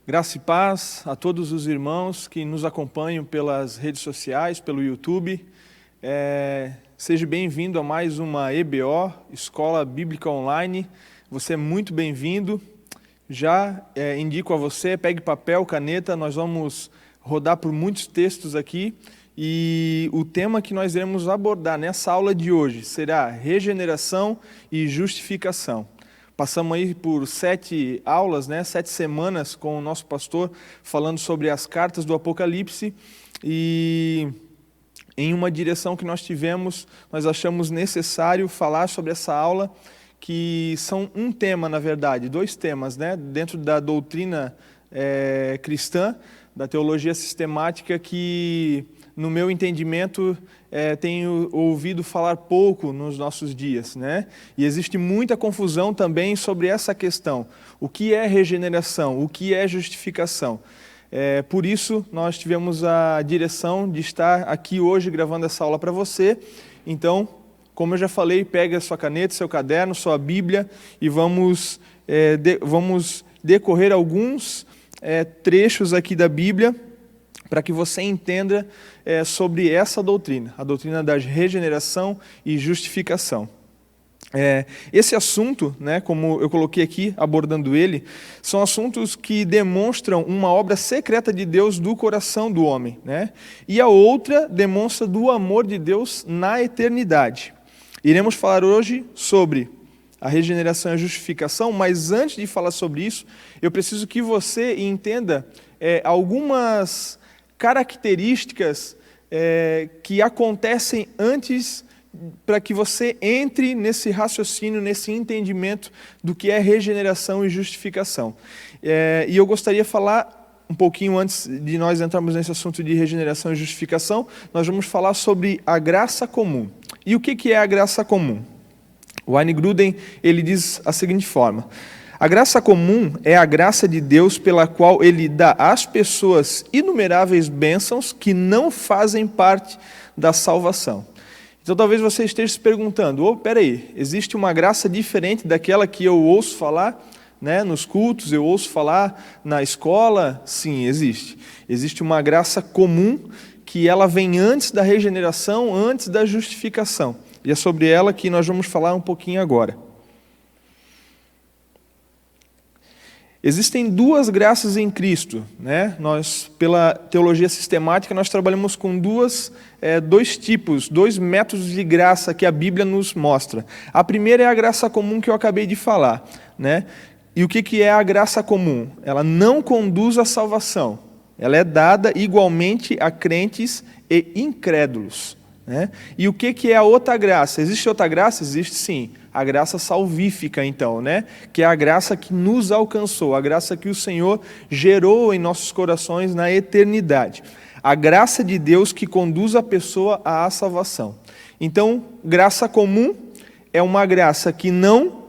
Graça e paz a todos os irmãos que nos acompanham pelas redes sociais, pelo YouTube. Seja bem-vindo a mais uma EBO, Escola Bíblica Online. Você é muito bem-vindo. Já indico a você, pegue papel, caneta, nós vamos rodar por muitos textos aqui. E o tema que nós iremos abordar nessa aula de hoje será regeneração e justificação. Passamos aí por 7 aulas, 7 semanas com o nosso pastor falando sobre as cartas do Apocalipse e em uma direção que nós tivemos, nós achamos necessário falar sobre essa aula, que são um tema, na verdade, 2 temas, dentro da doutrina cristã, da teologia sistemática, que no meu entendimento tenho ouvido falar pouco nos nossos dias, E existe muita confusão também sobre essa questão. O que é regeneração? O que é justificação? Por isso, nós tivemos a direção de estar aqui hoje gravando essa aula para você. Então, como eu já falei, pegue a sua caneta, seu caderno, sua Bíblia e vamos decorrer alguns trechos aqui da Bíblia para que você entenda sobre essa doutrina, a doutrina da regeneração e justificação. Esse assunto, como eu coloquei aqui, abordando ele, são assuntos que demonstram uma obra secreta de Deus do coração do homem, E a outra demonstra do amor de Deus na eternidade. Iremos falar hoje sobre a regeneração e a justificação, mas antes de falar sobre isso, eu preciso que você entenda algumas características que acontecem antes para que você entre nesse raciocínio, nesse entendimento do que é regeneração e justificação. E eu gostaria de falar um pouquinho antes de nós entrarmos nesse assunto de regeneração e justificação, nós vamos falar sobre a graça comum. E o que é a graça comum? O Wayne Grudem, ele diz a seguinte forma: a graça comum é a graça de Deus pela qual Ele dá às pessoas inumeráveis bênçãos que não fazem parte da salvação. Então talvez você esteja se perguntando, peraí, existe uma graça diferente daquela que eu ouço falar, nos cultos, eu ouço falar na escola? Sim, existe. Existe uma graça comum que ela vem antes da regeneração, antes da justificação. E é sobre ela que nós vamos falar um pouquinho agora. Existem 2 graças em Cristo, Nós, pela teologia sistemática, nós trabalhamos com 2 tipos, 2 métodos de graça que a Bíblia nos mostra. A primeira é a graça comum que eu acabei de falar, E o que é a graça comum? Ela não conduz à salvação. Ela é dada igualmente a crentes e incrédulos. E o que é a outra graça? Existe outra graça? Existe sim. A graça salvífica, então, que é a graça que nos alcançou, a graça que o Senhor gerou em nossos corações na eternidade. A graça de Deus que conduz a pessoa à salvação. Então, graça comum é uma graça que não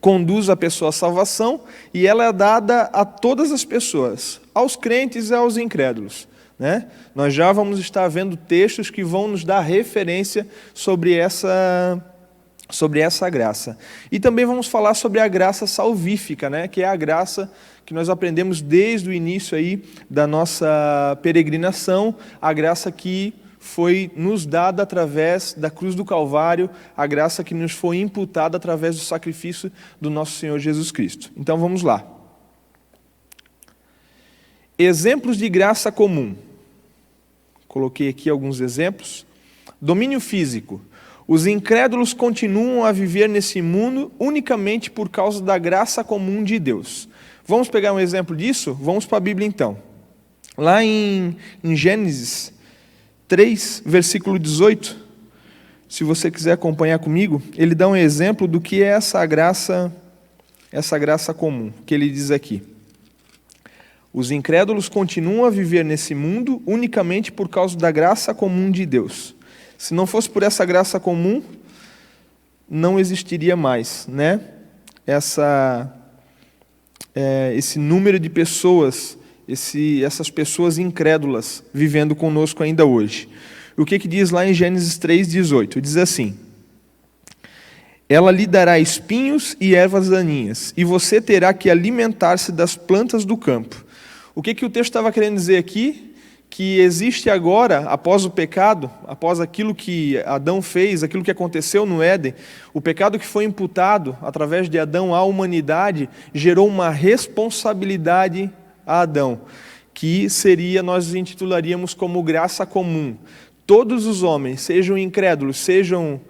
conduz a pessoa à salvação e ela é dada a todas as pessoas, aos crentes e aos incrédulos. Nós já vamos estar vendo textos que vão nos dar referência sobre essa graça. E também vamos falar sobre a graça salvífica, que é a graça que nós aprendemos desde o início aí da nossa peregrinação, a graça que foi nos dada através da cruz do Calvário, a graça que nos foi imputada através do sacrifício do nosso Senhor Jesus Cristo. Então vamos lá. Exemplos de graça comum. Coloquei aqui alguns exemplos. Domínio físico. Os incrédulos continuam a viver nesse mundo unicamente por causa da graça comum de Deus. Vamos pegar um exemplo disso? Vamos para a Bíblia então. Lá em Gênesis 3, versículo 18, se você quiser acompanhar comigo, ele dá um exemplo do que é essa graça comum, que ele diz aqui. Os incrédulos continuam a viver nesse mundo unicamente por causa da graça comum de Deus. Se não fosse por essa graça comum, não existiria mais, esse número de pessoas, essas pessoas incrédulas vivendo conosco ainda hoje. O que diz lá em Gênesis 3,18? Diz assim: ela lhe dará espinhos e ervas daninhas, e você terá que alimentar-se das plantas do campo. O que o texto estava querendo dizer aqui? Que existe agora, após o pecado, após aquilo que Adão fez, aquilo que aconteceu no Éden, o pecado que foi imputado através de Adão à humanidade gerou uma responsabilidade a Adão, que seria, nós intitularíamos como graça comum. Todos os homens, sejam incrédulos, sejam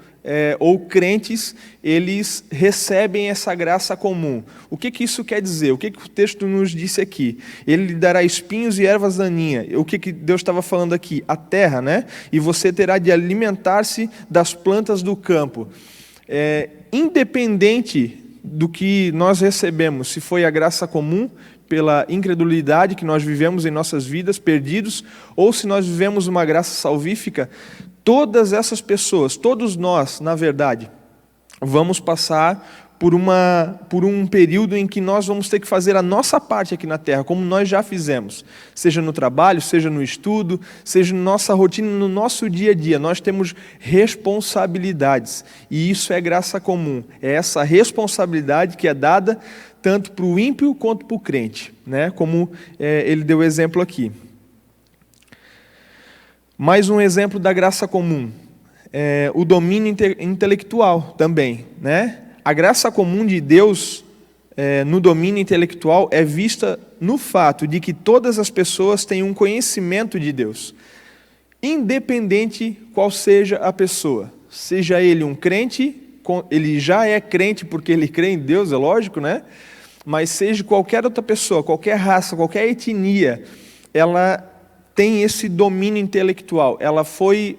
ou crentes, eles recebem essa graça comum. O que isso quer dizer? O que o texto nos disse aqui? Ele lhe dará espinhos e ervas daninhas. O que Deus estava falando aqui? A terra, né? E você terá de alimentar-se das plantas do campo. Independente do que nós recebemos, se foi a graça comum, pela incredulidade que nós vivemos em nossas vidas, perdidos, ou se nós vivemos uma graça salvífica, todas essas pessoas, todos nós, na verdade, vamos passar por um período em que nós vamos ter que fazer a nossa parte aqui na Terra, como nós já fizemos. Seja no trabalho, seja no estudo, seja na nossa rotina, no nosso dia a dia. Nós temos responsabilidades, e isso é graça comum. É essa responsabilidade que é dada tanto para o ímpio quanto para o crente, né? Como ele deu exemplo aqui. Mais um exemplo da graça comum, o domínio intelectual também, né? A graça comum de Deus no domínio intelectual é vista no fato de que todas as pessoas têm um conhecimento de Deus, independente qual seja a pessoa. Seja ele um crente, ele já é crente porque ele crê em Deus, é lógico, né? Mas seja qualquer outra pessoa, qualquer raça, qualquer etnia, ela tem esse domínio intelectual. Ela foi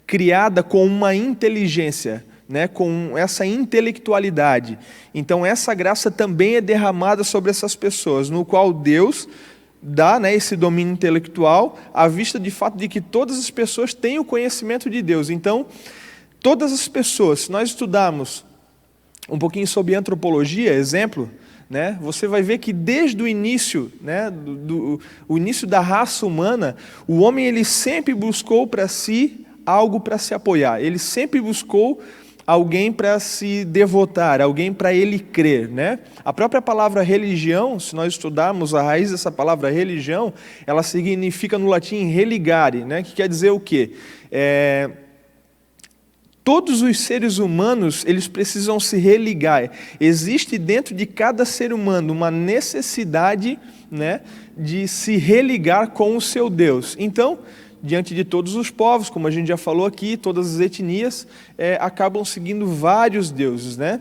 criada com uma inteligência, né, com essa intelectualidade. Então essa graça também é derramada sobre essas pessoas, no qual Deus dá, né, esse domínio intelectual à vista de fato de que todas as pessoas têm o conhecimento de Deus. Então, todas as pessoas, se nós estudarmos um pouquinho sobre antropologia, exemplo, né, você vai ver que desde o início, né, o início da raça humana, o homem ele sempre buscou para si algo para se apoiar. Ele sempre buscou alguém para se devotar, alguém para ele crer, né? A própria palavra religião, se nós estudarmos a raiz dessa palavra religião, ela significa no latim religare, né? Que quer dizer o quê? Todos os seres humanos, eles precisam se religar. Existe dentro de cada ser humano uma necessidade, né, de se religar com o seu Deus. Então, diante de todos os povos, como a gente já falou aqui, todas as etnias acabam seguindo vários deuses, né?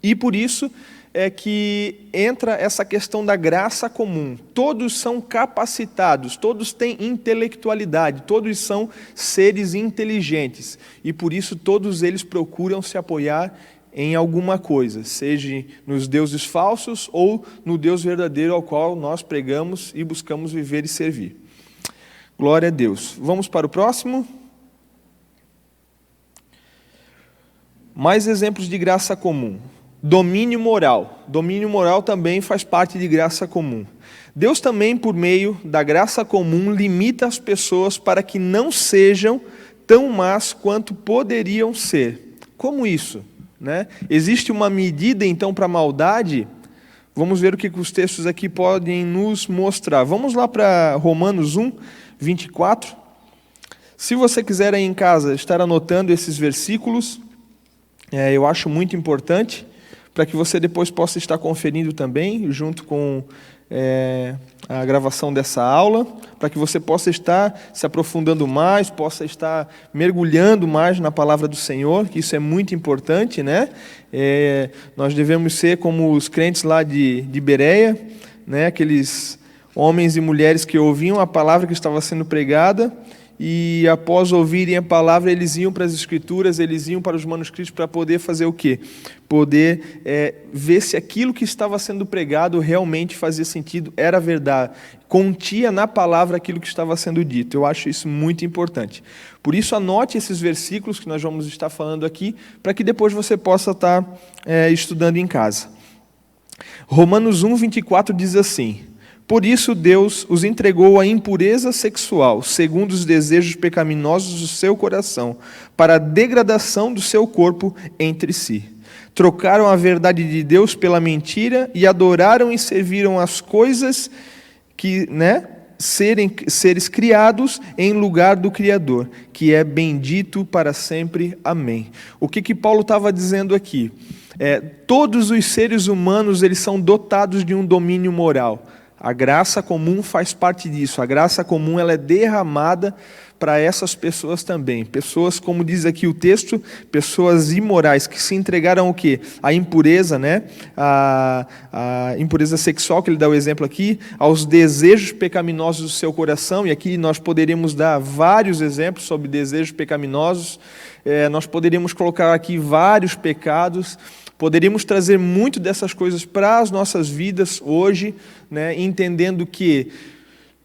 E por isso é que entra essa questão da graça comum. Todos são capacitados, todos têm intelectualidade, todos são seres inteligentes. E por isso todos eles procuram se apoiar em alguma coisa, seja nos deuses falsos ou no Deus verdadeiro ao qual nós pregamos e buscamos viver e servir. Glória a Deus. Vamos para o próximo. Mais exemplos de graça comum. Domínio moral. Domínio moral também faz parte de graça comum. Deus também, por meio da graça comum, limita as pessoas para que não sejam tão más quanto poderiam ser. Como isso, né? Existe uma medida, então, para a maldade? Vamos ver o que os textos aqui podem nos mostrar. Vamos lá para Romanos 1, 24. Se você quiser aí em casa estar anotando esses versículos, eu acho muito importante, para que você depois possa estar conferindo também, junto com a gravação dessa aula, para que você possa estar se aprofundando mais, possa estar mergulhando mais na palavra do Senhor, que isso é muito importante, né? Nós devemos ser como os crentes lá de Bereia, né? Aqueles homens e mulheres que ouviam a palavra que estava sendo pregada, e após ouvirem a palavra, eles iam para as Escrituras, eles iam para os manuscritos para poder fazer o quê? Poder ver se aquilo que estava sendo pregado realmente fazia sentido, era verdade, contia na palavra aquilo que estava sendo dito. Eu acho isso muito importante. Por isso, anote esses versículos que nós vamos estar falando aqui, para que depois você possa estar estudando em casa. Romanos 1, 24 diz assim: por isso Deus os entregou à impureza sexual, segundo os desejos pecaminosos do seu coração, para a degradação do seu corpo entre si. trocaram a verdade de Deus pela mentira e adoraram e serviram as coisas que, seres criados em lugar do Criador, que é bendito para sempre. Amém. O que Paulo estava dizendo aqui? Todos os seres humanos, eles são dotados de um domínio moral. A graça comum faz parte disso. A graça comum, ela é derramada para essas pessoas também. Pessoas, como diz aqui o texto, pessoas imorais, que se entregaram o quê? A impureza, a impureza sexual, que ele dá o exemplo aqui, aos desejos pecaminosos do seu coração, e aqui nós poderíamos dar vários exemplos sobre desejos pecaminosos, nós poderíamos colocar aqui vários pecados, poderíamos trazer muito dessas coisas para as nossas vidas hoje, entendendo que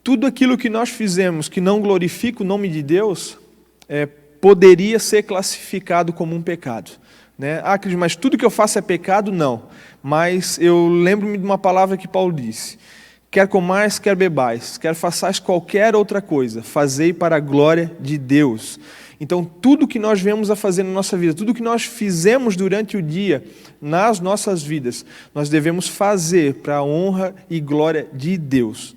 tudo aquilo que nós fizemos que não glorifica o nome de Deus, poderia ser classificado como um pecado. Cris, mas tudo que eu faço é pecado? Não. Mas eu lembro-me de uma palavra que Paulo disse: quer comais, quer bebais, quer façais qualquer outra coisa, fazei para a glória de Deus. Então, tudo que nós vemos a fazer na nossa vida, tudo que nós fizemos durante o dia, nas nossas vidas, nós devemos fazer para a honra e glória de Deus.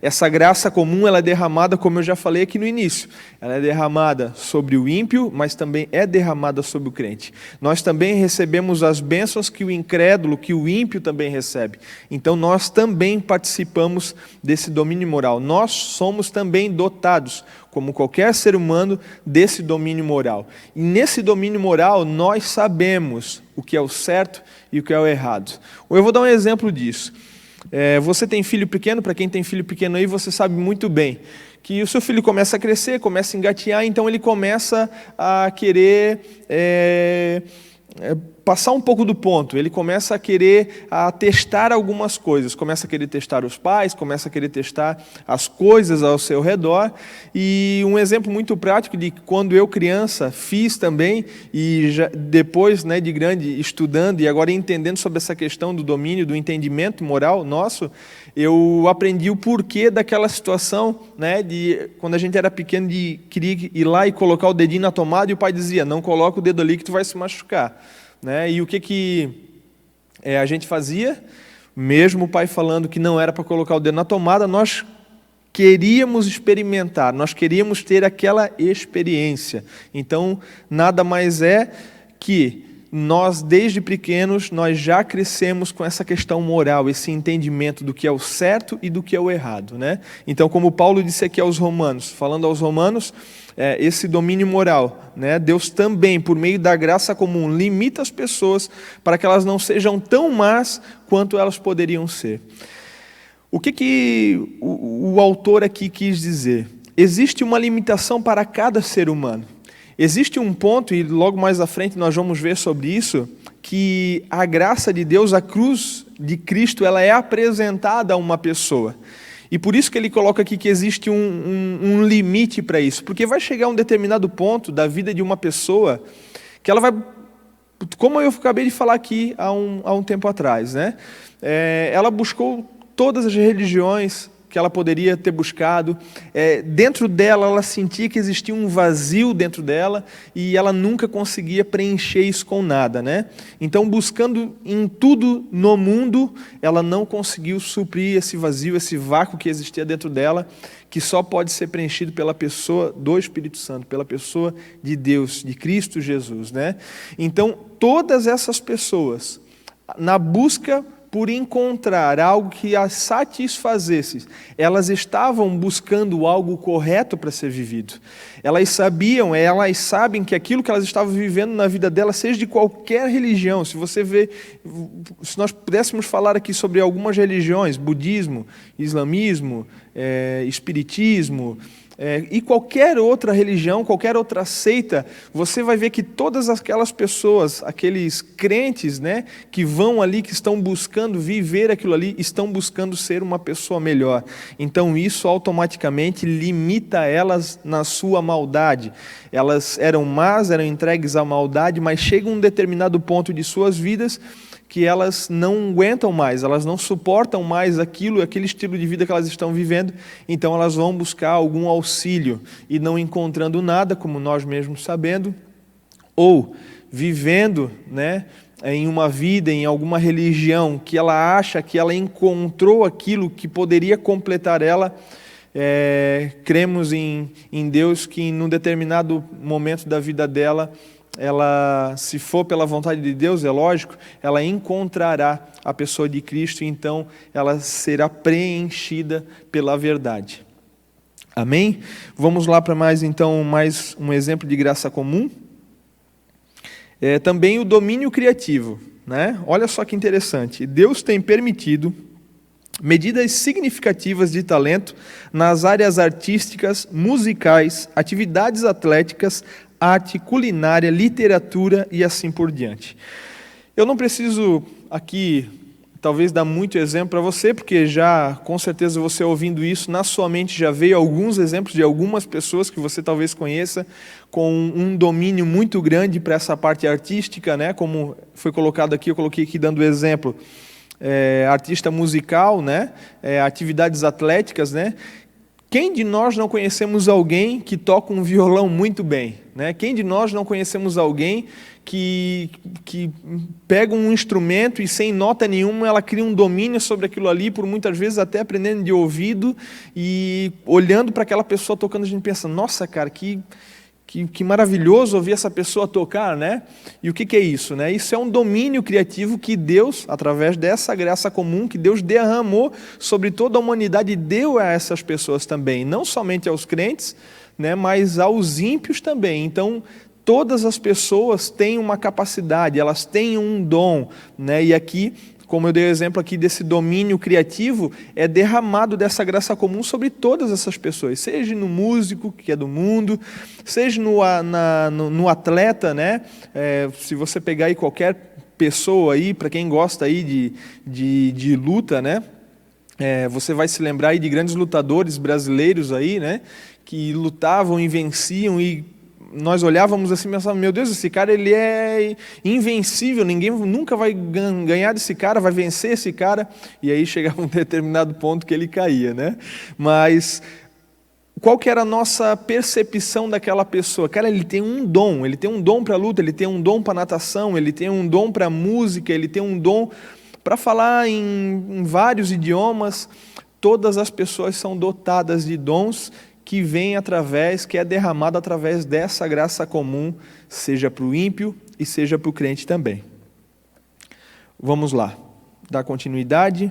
Essa graça comum, ela é derramada, como eu já falei aqui no início, ela é derramada sobre o ímpio, mas também é derramada sobre o crente. Nós também recebemos as bênçãos que o incrédulo, que o ímpio também recebe. Então, nós também participamos desse domínio moral. Nós somos também dotados, como qualquer ser humano, desse domínio moral. E nesse domínio moral, nós sabemos o que é o certo e o que é o errado. Eu vou dar um exemplo disso. Você tem filho pequeno, para quem tem filho pequeno aí, você sabe muito bem que o seu filho começa a crescer, começa a engatinhar, então ele começa a querer passar um pouco do ponto, ele começa a querer testar algumas coisas, começa a querer testar os pais, começa a querer testar as coisas ao seu redor. E um exemplo muito prático de quando eu criança fiz também, e já, depois de grande estudando e agora entendendo sobre essa questão do domínio, do entendimento moral nosso, eu aprendi o porquê daquela situação, de quando a gente era pequeno, de querer ir lá e colocar o dedinho na tomada e o pai dizia: não coloca o dedo ali que tu vai se machucar. E o que a gente fazia? Mesmo o pai falando que não era para colocar o dedo na tomada, nós queríamos experimentar, nós queríamos ter aquela experiência. Então, nada mais é que nós, desde pequenos, nós já crescemos com essa questão moral, esse entendimento do que é o certo e do que é o errado. Então, como Paulo disse aqui aos Romanos, falando aos Romanos, esse domínio moral, Deus também, por meio da graça comum, limita as pessoas para que elas não sejam tão más quanto elas poderiam ser. O que o autor aqui quis dizer? Existe uma limitação para cada ser humano. Existe um ponto, e logo mais à frente nós vamos ver sobre isso, que a graça de Deus, a cruz de Cristo, ela é apresentada a uma pessoa. E por isso que ele coloca aqui que existe um limite para isso. Porque vai chegar um determinado ponto da vida de uma pessoa que ela vai, como eu acabei de falar aqui há um tempo atrás, ela buscou todas as religiões que ela poderia ter buscado. Dentro dela, ela sentia que existia um vazio dentro dela e ela nunca conseguia preencher isso com nada. Então, buscando em tudo no mundo, ela não conseguiu suprir esse vazio, esse vácuo que existia dentro dela, que só pode ser preenchido pela pessoa do Espírito Santo, pela pessoa de Deus, de Cristo Jesus. Então, todas essas pessoas, na busca por encontrar algo que as satisfazesse, elas estavam buscando algo correto para ser vivido. Elas sabem que aquilo que elas estavam vivendo na vida delas, seja de qualquer religião, se nós pudéssemos falar aqui sobre algumas religiões, budismo, islamismo, espiritismo, e qualquer outra religião, qualquer outra seita, você vai ver que todas aquelas pessoas, aqueles crentes, que vão ali, que estão buscando viver aquilo ali, estão buscando ser uma pessoa melhor. Então isso automaticamente limita elas na sua maldade. Elas eram más, eram entregues à maldade, mas chega um determinado ponto de suas vidas que elas não aguentam mais, elas não suportam mais aquele estilo de vida que elas estão vivendo, então elas vão buscar algum auxílio e não encontrando nada, como nós mesmos sabendo, ou vivendo em uma vida, em alguma religião, que ela acha que ela encontrou aquilo que poderia completar ela, cremos em Deus que em um determinado momento da vida dela, ela, se for pela vontade de Deus, é lógico, ela encontrará a pessoa de Cristo e então ela será preenchida pela verdade. Amém? Vamos lá para mais um exemplo de graça comum. Também o domínio criativo, né? Olha só que interessante. Deus tem permitido medidas significativas de talento nas áreas artísticas, musicais, atividades atléticas, arte, culinária, literatura e assim por diante. Eu não preciso aqui, talvez, dar muito exemplo para você, porque já, com certeza, você ouvindo isso, na sua mente já veio alguns exemplos de algumas pessoas que você talvez conheça, com um domínio muito grande para essa parte artística, né? Como foi colocado aqui, eu coloquei aqui dando exemplo, artista musical, né? Atividades atléticas, né? Quem de nós não conhecemos alguém que toca um violão muito bem, né? Quem de nós não conhecemos alguém que pega um instrumento e sem nota nenhuma ela cria um domínio sobre aquilo ali, por muitas vezes até aprendendo de ouvido e olhando para aquela pessoa tocando, a gente pensa, nossa, cara, que maravilhoso ouvir essa pessoa tocar, né? E o que é isso, né? Isso é um domínio criativo que Deus, através dessa graça comum que Deus derramou sobre toda a humanidade, deu a essas pessoas também, não somente aos crentes, né, mas aos ímpios também. Então, todas as pessoas têm uma capacidade, elas têm um dom, né? E aqui, como eu dei o exemplo aqui desse domínio criativo, é derramado dessa graça comum sobre todas essas pessoas, seja no músico, que é do mundo, seja no atleta, né? Se você pegar aí qualquer pessoa aí, para quem gosta aí de luta, né? Você vai se lembrar aí de grandes lutadores brasileiros aí, né? Que lutavam e venciam e nós olhávamos assim e pensávamos, meu Deus, esse cara ele é invencível, ninguém nunca vai ganhar desse cara, vai vencer esse cara, e aí chegava um determinado ponto que ele caía, né? Mas qual que era a nossa percepção daquela pessoa? Cara, ele tem um dom para a luta, ele tem um dom para natação, ele tem um dom para música, ele tem um dom para falar em vários idiomas. Todas as pessoas são dotadas de dons que é derramado através dessa graça comum, seja para o ímpio e seja para o crente também. Vamos lá, dar continuidade.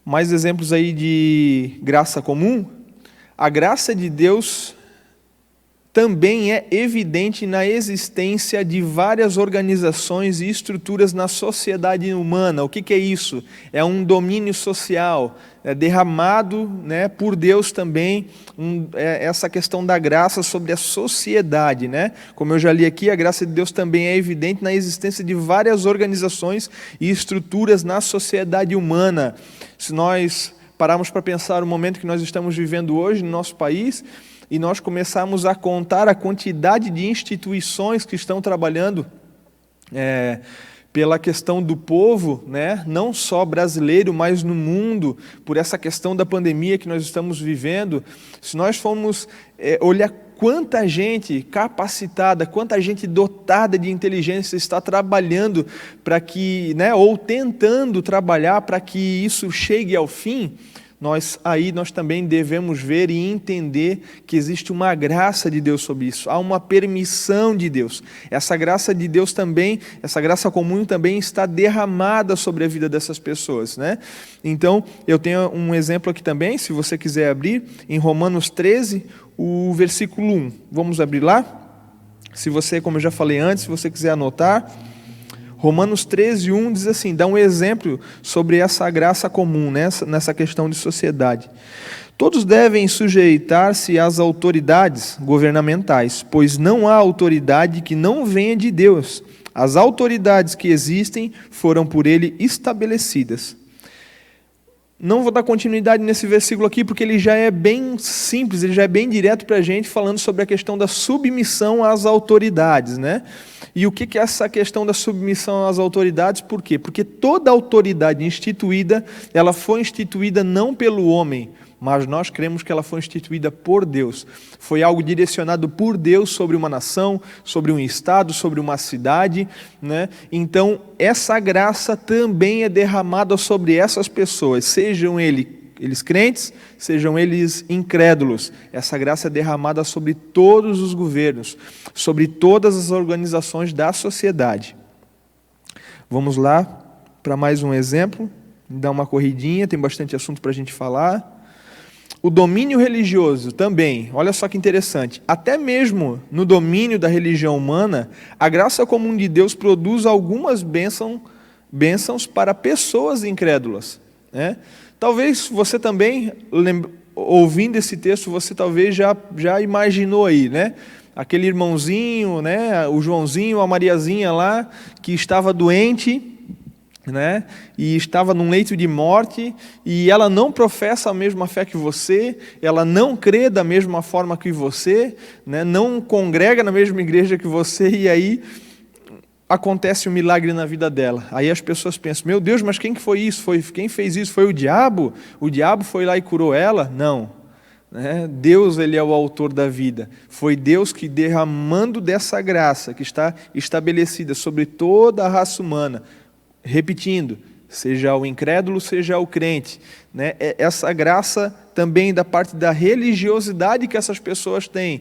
Mais exemplos aí de graça comum. A graça de Deus também é evidente na existência de várias organizações e estruturas na sociedade humana. O que é isso? É um domínio social, derramado, né, por Deus também, essa questão da graça sobre a sociedade, né? Como eu já li aqui, a graça de Deus também é evidente na existência de várias organizações e estruturas na sociedade humana. Se nós pararmos para pensar o momento que nós estamos vivendo hoje no nosso país, e nós começarmos a contar a quantidade de instituições que estão trabalhando pela questão do povo, né? Não só brasileiro, mas no mundo, por essa questão da pandemia que nós estamos vivendo, se nós formos olhar quanta gente capacitada, quanta gente dotada de inteligência está trabalhando para que, né, ou tentando trabalhar para que isso chegue ao fim, nós também devemos ver e entender que existe uma graça de Deus sobre isso, há uma permissão de Deus. Essa graça de Deus também, essa graça comum também está derramada sobre a vida dessas pessoas, né? Então, eu tenho um exemplo aqui também, se você quiser abrir, em Romanos 13, o versículo 1. Vamos abrir lá? Se você, como eu já falei antes, se você quiser anotar, Romanos 13, 1 diz assim, dá um exemplo sobre essa graça comum, nessa questão de sociedade. Todos devem sujeitar-se às autoridades governamentais, pois não há autoridade que não venha de Deus. As autoridades que existem foram por Ele estabelecidas. Não vou dar continuidade nesse versículo aqui, porque ele já é bem simples, ele já é bem direto para a gente, falando sobre a questão da submissão às autoridades, né? E o que é essa questão da submissão às autoridades? Por quê? Porque toda autoridade instituída, ela foi instituída não pelo homem, mas nós cremos que ela foi instituída por Deus. Foi algo direcionado por Deus sobre uma nação, sobre um estado, sobre uma cidade, né? Então, essa graça também é derramada sobre essas pessoas, sejam eles crentes, sejam eles incrédulos. Essa graça é derramada sobre todos os governos, sobre todas as organizações da sociedade. Vamos lá para mais um exemplo. Dar uma corridinha, tem bastante assunto para a gente falar. O domínio religioso também, olha só que interessante. Até mesmo no domínio da religião humana, a graça comum de Deus produz algumas bênçãos para pessoas incrédulas, né? Talvez você também, ouvindo esse texto, você talvez já imaginou aí, né? Aquele irmãozinho, né? O Joãozinho, a Mariazinha lá, que estava doente, né? E estava num leito de morte, e ela não professa a mesma fé que você, ela não crê da mesma forma que você, né? Não congrega na mesma igreja que você, e aí acontece um milagre na vida dela. Aí as pessoas pensam, meu Deus, mas quem que foi isso? Quem fez isso? Foi o diabo? O diabo foi lá e curou ela? Não. Né? Deus, ele é o autor da vida. Foi Deus que, derramando dessa graça que está estabelecida sobre toda a raça humana, repetindo, seja o incrédulo, seja o crente, né? Essa graça também da parte da religiosidade que essas pessoas têm,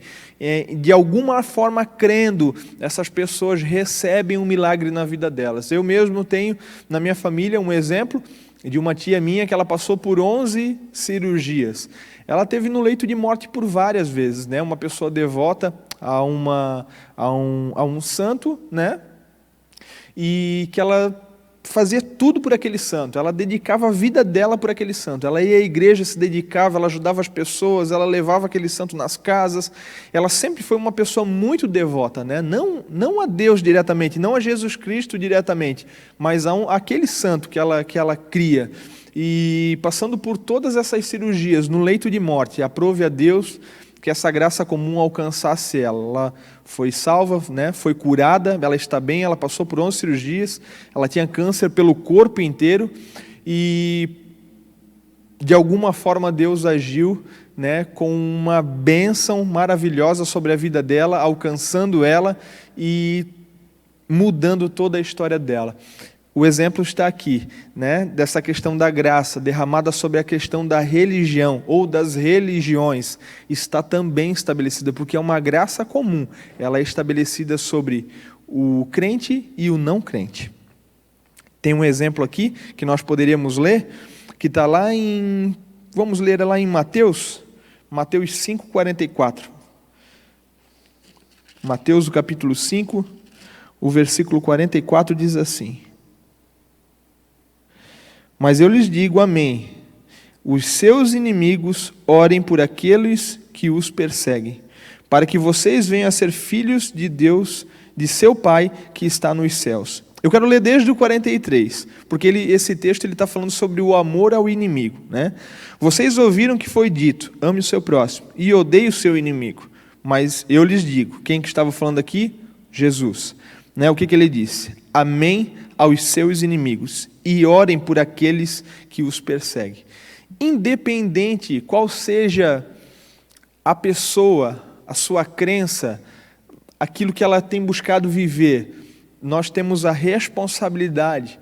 de alguma forma crendo, essas pessoas recebem um milagre na vida delas. Eu mesmo tenho na minha família um exemplo de uma tia minha que ela passou por 11 cirurgias. Ela teve no leito de morte por várias vezes, né? Uma pessoa devota a um santo, né? E que ela fazia tudo por aquele santo, ela dedicava a vida dela por aquele santo, ela ia à igreja, se dedicava, ela ajudava as pessoas, ela levava aquele santo nas casas, ela sempre foi uma pessoa muito devota, né? Não a Deus diretamente, não a Jesus Cristo diretamente, mas aquele santo que ela cria. E passando por todas essas cirurgias, no leito de morte, aprove a Deus que essa graça comum alcançasse ela. Ela foi salva, né? Foi curada, ela está bem, ela passou por 11 cirurgias, ela tinha câncer pelo corpo inteiro e de alguma forma Deus agiu, né, com uma bênção maravilhosa sobre a vida dela, alcançando ela e mudando toda a história dela. O exemplo está aqui, né, dessa questão da graça derramada sobre a questão da religião ou das religiões, está também estabelecida, porque é uma graça comum, ela é estabelecida sobre o crente e o não crente. Tem um exemplo aqui que nós poderíamos ler, que está lá vamos ler lá em Mateus 5:44. Mateus, o capítulo 5, o versículo 44 diz assim: Mas eu lhes digo, amém, os seus inimigos orem por aqueles que os perseguem, para que vocês venham a ser filhos de Deus, de seu Pai que está nos céus. Eu quero ler desde o 43, porque esse texto está falando sobre o amor ao inimigo, né? Vocês ouviram que foi dito, ame o seu próximo e odeie o seu inimigo. Mas eu lhes digo, quem que estava falando aqui? Jesus. Né? O que ele disse? Amém aos seus inimigos e orem por aqueles que os perseguem. Independente qual seja a pessoa, a sua crença, aquilo que ela tem buscado viver, nós temos a responsabilidade,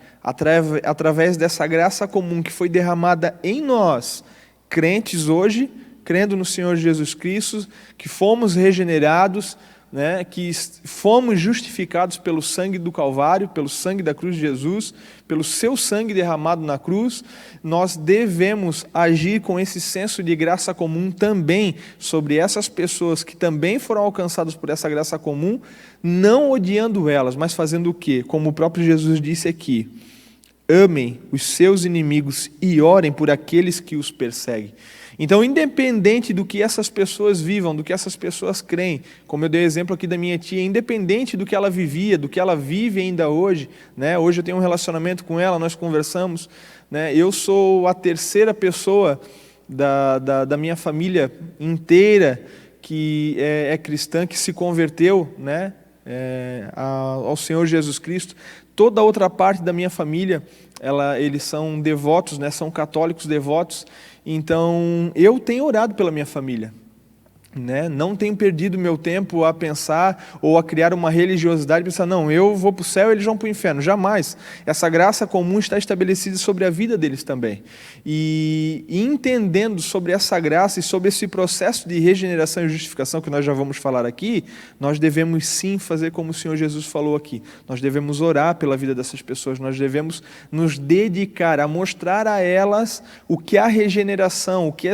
através dessa graça comum que foi derramada em nós, crentes hoje, crendo no Senhor Jesus Cristo, que fomos regenerados, né, que fomos justificados pelo sangue do Calvário, pelo sangue da cruz de Jesus, pelo seu sangue derramado na cruz, nós devemos agir com esse senso de graça comum também sobre essas pessoas que também foram alcançadas por essa graça comum, não odiando elas, mas fazendo o quê? Como o próprio Jesus disse aqui, amem os seus inimigos e orem por aqueles que os perseguem. Então, independente do que essas pessoas vivam, do que essas pessoas creem, como eu dei o exemplo aqui da minha tia, independente do que ela vivia, do que ela vive ainda hoje, né? Hoje eu tenho um relacionamento com ela, nós conversamos, né? Eu sou a terceira pessoa da minha família inteira que é cristã, que se converteu, né? Ao Senhor Jesus Cristo. Toda a outra parte da minha família, eles são devotos, né? São católicos devotos. Então, eu tenho orado pela minha família, né? Não tenho perdido meu tempo a pensar ou a criar uma religiosidade, pensar, não, eu vou para o céu e eles vão para o inferno. Jamais. Essa graça comum está estabelecida sobre a vida deles também. E entendendo sobre essa graça e sobre esse processo de regeneração e justificação que nós já vamos falar aqui, nós devemos sim fazer como o Senhor Jesus falou aqui. Nós devemos orar pela vida dessas pessoas, nós devemos nos dedicar a mostrar a elas o que é a regeneração, o que é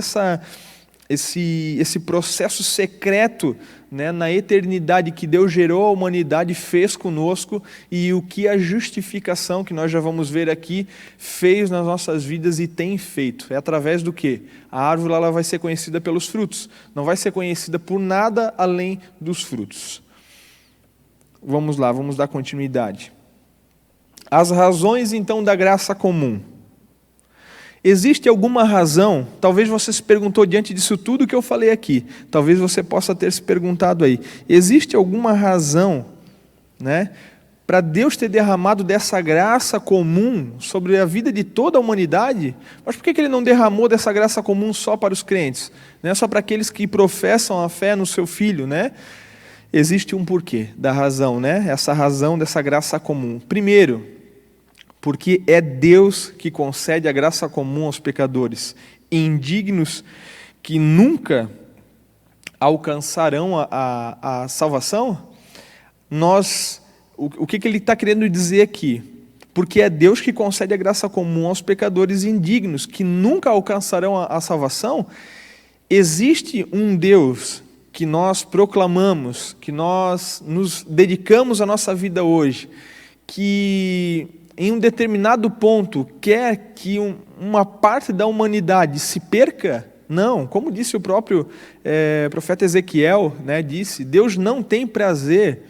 esse processo secreto, né, na eternidade que Deus gerou a humanidade, fez conosco, e o que a justificação, que nós já vamos ver aqui, fez nas nossas vidas e tem feito. É através do quê? A árvore ela vai ser conhecida pelos frutos, não vai ser conhecida por nada além dos frutos. Vamos lá, vamos dar continuidade. As razões, então, da graça comum. Existe alguma razão? Talvez você se perguntou diante disso tudo que eu falei aqui. Talvez você possa ter se perguntado aí. Existe alguma razão, né, para Deus ter derramado dessa graça comum sobre a vida de toda a humanidade? Mas por que Ele não derramou dessa graça comum só para os crentes? Né? Só para aqueles que professam a fé no seu Filho, né? Existe um porquê da razão, né? Essa razão dessa graça comum. Primeiro, porque é Deus que concede a graça comum aos pecadores, indignos, que nunca alcançarão a salvação. O que ele está querendo dizer aqui? Porque é Deus que concede a graça comum aos pecadores indignos, que nunca alcançarão a salvação. Existe um Deus que nós proclamamos, que nós nos dedicamos a nossa vida hoje, que em um determinado ponto quer que uma parte da humanidade se perca? Não, como disse o próprio profeta Ezequiel, né, disse, Deus não tem prazer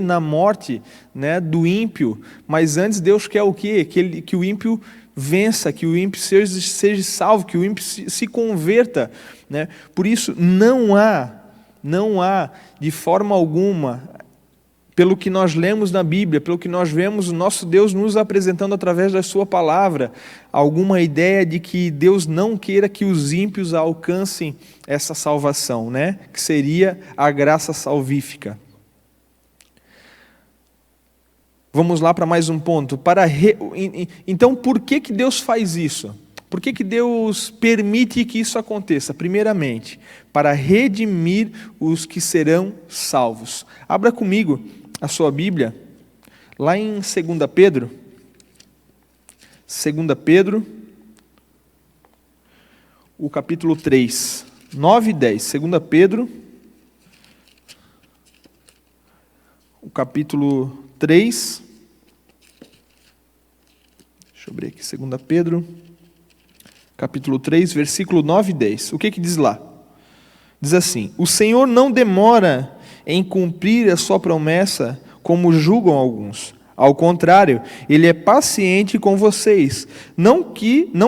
na morte, né, do ímpio, mas antes Deus quer o quê? Que o ímpio vença, que o ímpio seja salvo, que o ímpio se converta, né? Por isso não há de forma alguma, pelo que nós lemos na Bíblia, pelo que nós vemos o nosso Deus nos apresentando através da sua palavra, alguma ideia de que Deus não queira que os ímpios alcancem essa salvação, né? Que seria a graça salvífica. Vamos lá para mais um ponto. Então, por que Deus faz isso? Por que Deus permite que isso aconteça? Primeiramente, para redimir os que serão salvos. Abra comigo a sua Bíblia, lá em 2 Pedro. 2 Pedro, o capítulo 3, 9 e 10. 2 Pedro, o capítulo 3. Deixa eu abrir aqui, 2 Pedro, capítulo 3, versículo 9 e 10. O que diz lá? Diz assim: o Senhor não demora em cumprir a sua promessa, como julgam alguns. Ao contrário, Ele é paciente com vocês, não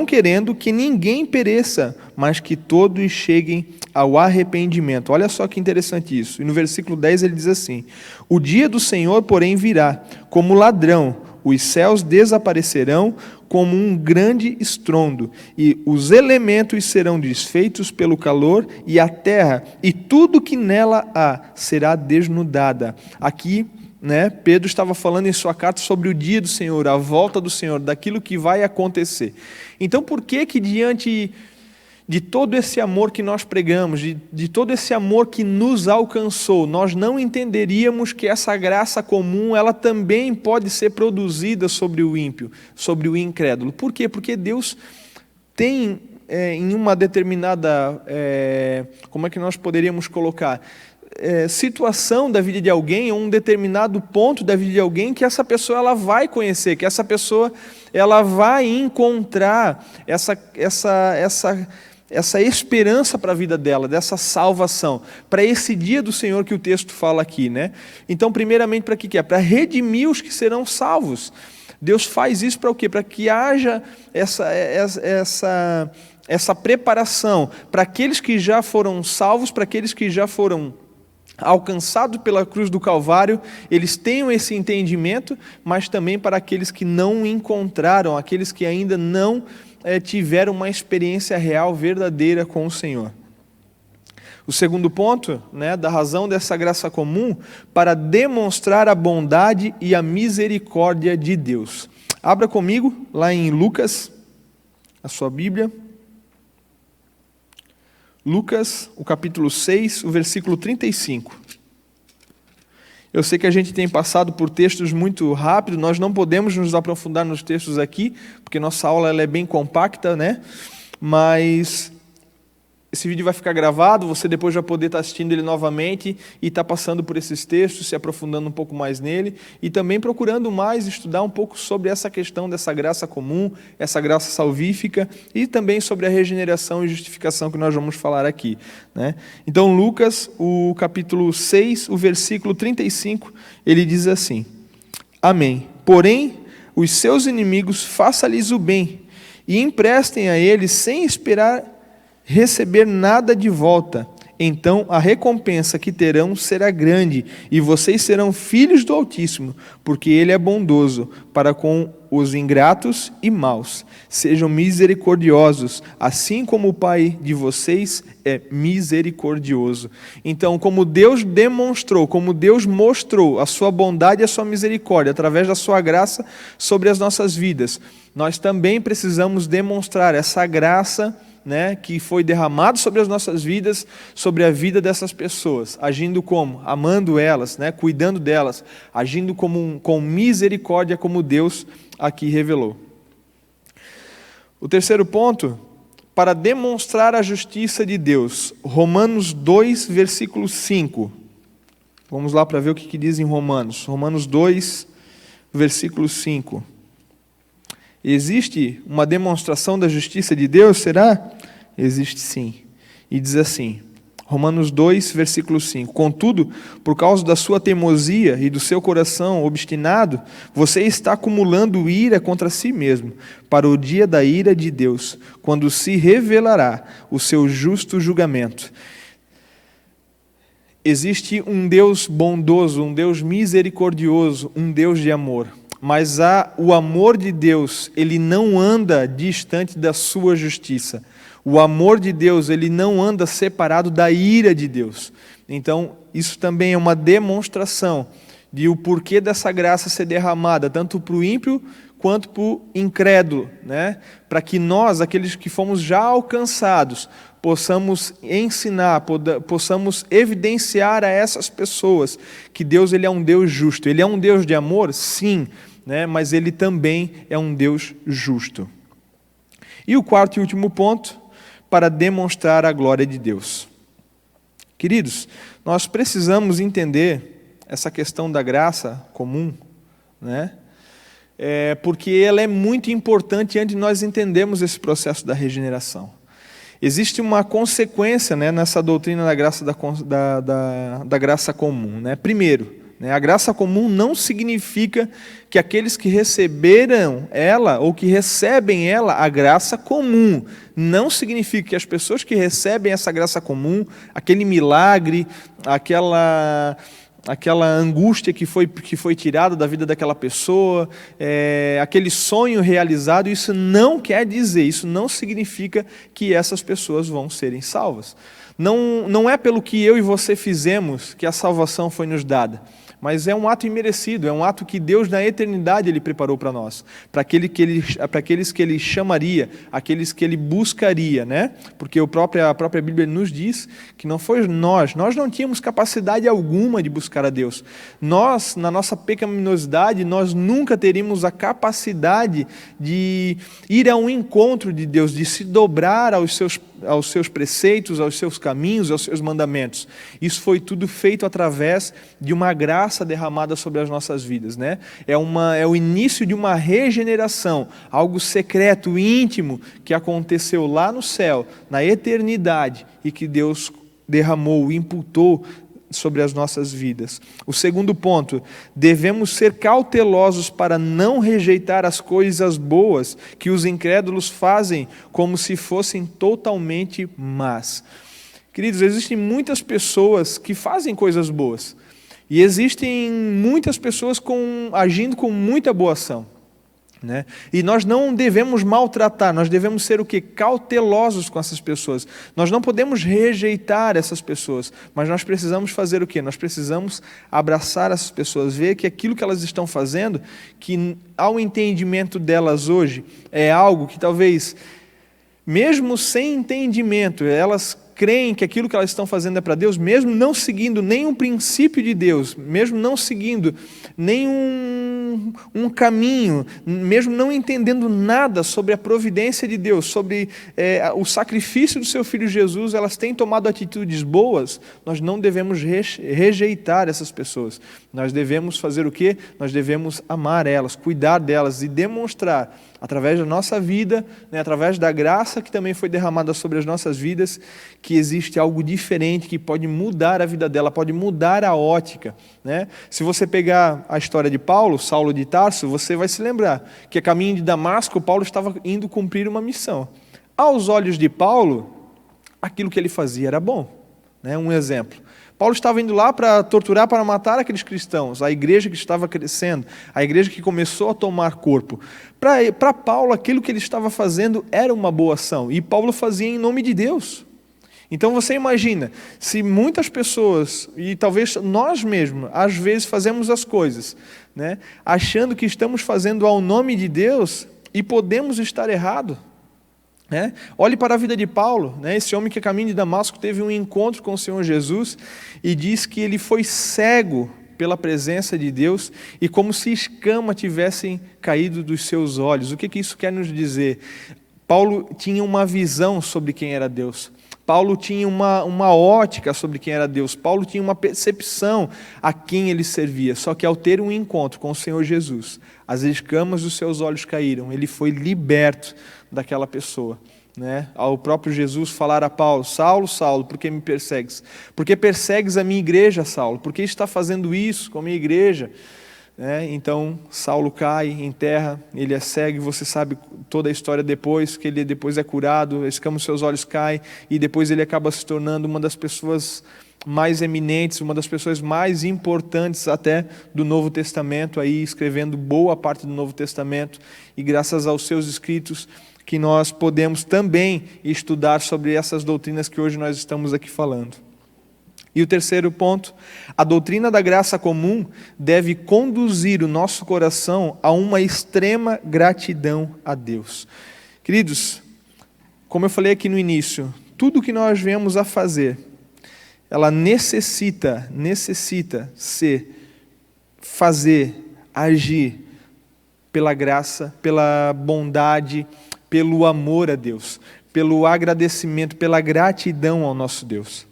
querendo que ninguém pereça, mas que todos cheguem ao arrependimento. Olha só que interessante isso. E no versículo 10 ele diz assim: o dia do Senhor, porém, virá como ladrão, os céus desaparecerão como um grande estrondo, e os elementos serão desfeitos pelo calor, e a terra e tudo que nela há será desnudada. Aqui, né, Pedro estava falando em sua carta sobre o dia do Senhor, a volta do Senhor, daquilo que vai acontecer. Então, por que diante de todo esse amor que nós pregamos, de todo esse amor que nos alcançou, nós não entenderíamos que essa graça comum, ela também pode ser produzida sobre o ímpio, sobre o incrédulo? Por quê? Porque Deus tem, em uma determinada, como é que nós poderíamos colocar, situação da vida de alguém, ou um determinado ponto da vida de alguém, que essa pessoa ela vai conhecer, que essa pessoa ela vai encontrar essa esperança para a vida dela, dessa salvação, para esse dia do Senhor que o texto fala aqui, né? Então, primeiramente, para que é? Para redimir os que serão salvos. Deus faz isso para o quê? Para que haja essa preparação para aqueles que já foram salvos, para aqueles que já foram alcançados pela cruz do Calvário, eles tenham esse entendimento, mas também para aqueles que não encontraram, aqueles que ainda não tiveram uma experiência real, verdadeira com o Senhor. O segundo ponto, da razão dessa graça comum, para demonstrar a bondade e a misericórdia de Deus. Abra comigo lá em Lucas, a sua Bíblia. Lucas, o capítulo 6, o versículo 35. Eu sei que a gente tem passado por textos muito rápido, nós não podemos nos aprofundar nos textos aqui, porque nossa aula ela é bem compacta, Mas esse vídeo vai ficar gravado, você depois vai poder estar assistindo ele novamente e estar passando por esses textos, se aprofundando um pouco mais nele e também procurando mais estudar um pouco sobre essa questão dessa graça comum, essa graça salvífica e também sobre a regeneração e justificação que nós vamos falar aqui. Então, Lucas, o capítulo 6, o versículo 35, ele diz assim: Amém. Porém, os seus inimigos faça-lhes o bem e emprestem a eles sem esperar receber nada de volta, então a recompensa que terão será grande, e vocês serão filhos do Altíssimo, porque Ele é bondoso para com os ingratos e maus. Sejam misericordiosos, assim como o Pai de vocês é misericordioso. Então, como Deus demonstrou, como Deus mostrou a sua bondade e a sua misericórdia através da sua graça sobre as nossas vidas, nós também precisamos demonstrar essa graça que foi derramado sobre as nossas vidas, sobre a vida dessas pessoas, agindo como? Amando elas, cuidando delas, agindo com misericórdia, como Deus aqui revelou. O terceiro ponto, para demonstrar a justiça de Deus, Romanos 2, versículo 5. Vamos lá para ver o que diz em Romanos. Romanos 2, versículo 5. Existe uma demonstração da justiça de Deus, será? Existe sim. E diz assim, Romanos 2, versículo 5. Contudo, por causa da sua teimosia e do seu coração obstinado, você está acumulando ira contra si mesmo, para o dia da ira de Deus, quando se revelará o seu justo julgamento. Existe um Deus bondoso, um Deus misericordioso, um Deus de amor. Mas o amor de Deus, ele não anda distante da sua justiça. O amor de Deus, ele não anda separado da ira de Deus. Então, isso também é uma demonstração de o porquê dessa graça ser derramada, tanto para o ímpio quanto para o incrédulo, Para que nós, aqueles que fomos já alcançados, possamos ensinar, possamos evidenciar a essas pessoas que Deus ele é um Deus justo. Ele é um Deus de amor? Sim. Mas Ele também é um Deus justo. E o quarto e último ponto, para demonstrar a glória de Deus. Queridos, nós precisamos entender essa questão da graça comum, porque ela é muito importante antes de nós entendermos esse processo da regeneração. Existe uma consequência nessa doutrina da graça, da graça comum. Primeiro, a graça comum não significa que aqueles que receberam ela, ou que recebem ela, a graça comum, não significa que as pessoas que recebem essa graça comum, aquele milagre, aquela angústia que foi tirada da vida daquela pessoa, aquele sonho realizado, isso não quer dizer, isso não significa que essas pessoas vão serem salvas. Não é pelo que eu e você fizemos que a salvação foi nos dada, mas é um ato imerecido, é um ato que Deus na eternidade Ele preparou para nós, para aqueles que Ele chamaria, aqueles que Ele buscaria, Porque a própria Bíblia nos diz que não foi nós não tínhamos capacidade alguma de buscar a Deus. Nós, na nossa pecaminosidade, nós nunca teríamos a capacidade de ir ao encontro de Deus, de se dobrar aos seus preceitos, aos seus caminhos, aos seus mandamentos. Isso foi tudo feito através de uma graça derramada sobre as nossas vidas, É o início de uma regeneração, algo secreto, íntimo, que aconteceu lá no céu, na eternidade, e que Deus derramou, imputou sobre as nossas vidas. O segundo ponto, devemos ser cautelosos para não rejeitar as coisas boas que os incrédulos fazem como se fossem totalmente más. Queridos, existem muitas pessoas que fazem coisas boas. E existem muitas pessoas agindo com muita boa ação, né? E nós não devemos maltratar, nós devemos ser o quê? Cautelosos com essas pessoas. Nós não podemos rejeitar essas pessoas, mas nós precisamos fazer o quê? Nós precisamos abraçar essas pessoas, ver que aquilo que elas estão fazendo, que ao entendimento delas hoje, é algo que talvez, mesmo sem entendimento, elas creem que aquilo que elas estão fazendo é para Deus, mesmo não seguindo nenhum princípio de Deus, mesmo não seguindo nenhum caminho, mesmo não entendendo nada sobre a providência de Deus, sobre o sacrifício do seu Filho Jesus, elas têm tomado atitudes boas. Nós não devemos rejeitar essas pessoas. Nós devemos fazer o quê? Nós devemos amar elas, cuidar delas e demonstrar, através da nossa vida, né, através da graça que também foi derramada sobre as nossas vidas, que existe algo diferente que pode mudar a vida dela, pode mudar a ótica, né? Se você pegar a história de Paulo, Saulo de Tarso, você vai se lembrar que a caminho de Damasco, Paulo estava indo cumprir uma missão. Aos olhos de Paulo, aquilo que ele fazia era bom, né? Um exemplo. Paulo estava indo lá para torturar, para matar aqueles cristãos, a igreja que estava crescendo, a igreja que começou a tomar corpo. Para Paulo, aquilo que ele estava fazendo era uma boa ação, e Paulo fazia em nome de Deus. Então você imagina, se muitas pessoas, e talvez nós mesmos, às vezes fazemos as coisas, né, achando que estamos fazendo ao nome de Deus, e podemos estar errados. Né? Olhe para a vida de Paulo, né? Esse homem que a caminho de Damasco teve um encontro com o Senhor Jesus e diz que ele foi cego pela presença de Deus e como se escamas tivessem caído dos seus olhos. O que isso quer nos dizer? Paulo tinha uma visão sobre quem era Deus. Paulo tinha uma ótica sobre quem era Deus. Paulo tinha uma percepção a quem ele servia. Só que ao ter um encontro com o Senhor Jesus, as escamas dos seus olhos caíram. Ele foi liberto daquela pessoa, né? Ao próprio Jesus falar a Paulo: Saulo, Saulo, por que me persegues? Por que persegues a minha igreja, Saulo? Por que está fazendo isso com a minha igreja? Então Saulo cai em terra, ele é cego, você sabe toda a história depois, que ele depois é curado, a escama dos seus olhos cai, e depois ele acaba se tornando uma das pessoas mais eminentes, uma das pessoas mais importantes até do Novo Testamento, aí escrevendo boa parte do Novo Testamento, e graças aos seus escritos que nós podemos também estudar sobre essas doutrinas que hoje nós estamos aqui falando. E o terceiro ponto, a doutrina da graça comum deve conduzir o nosso coração a uma extrema gratidão a Deus. Queridos, como eu falei aqui no início, tudo que nós viemos a fazer, ela necessita fazer, agir pela graça, pela bondade, pelo amor a Deus, pelo agradecimento, pela gratidão ao nosso Deus.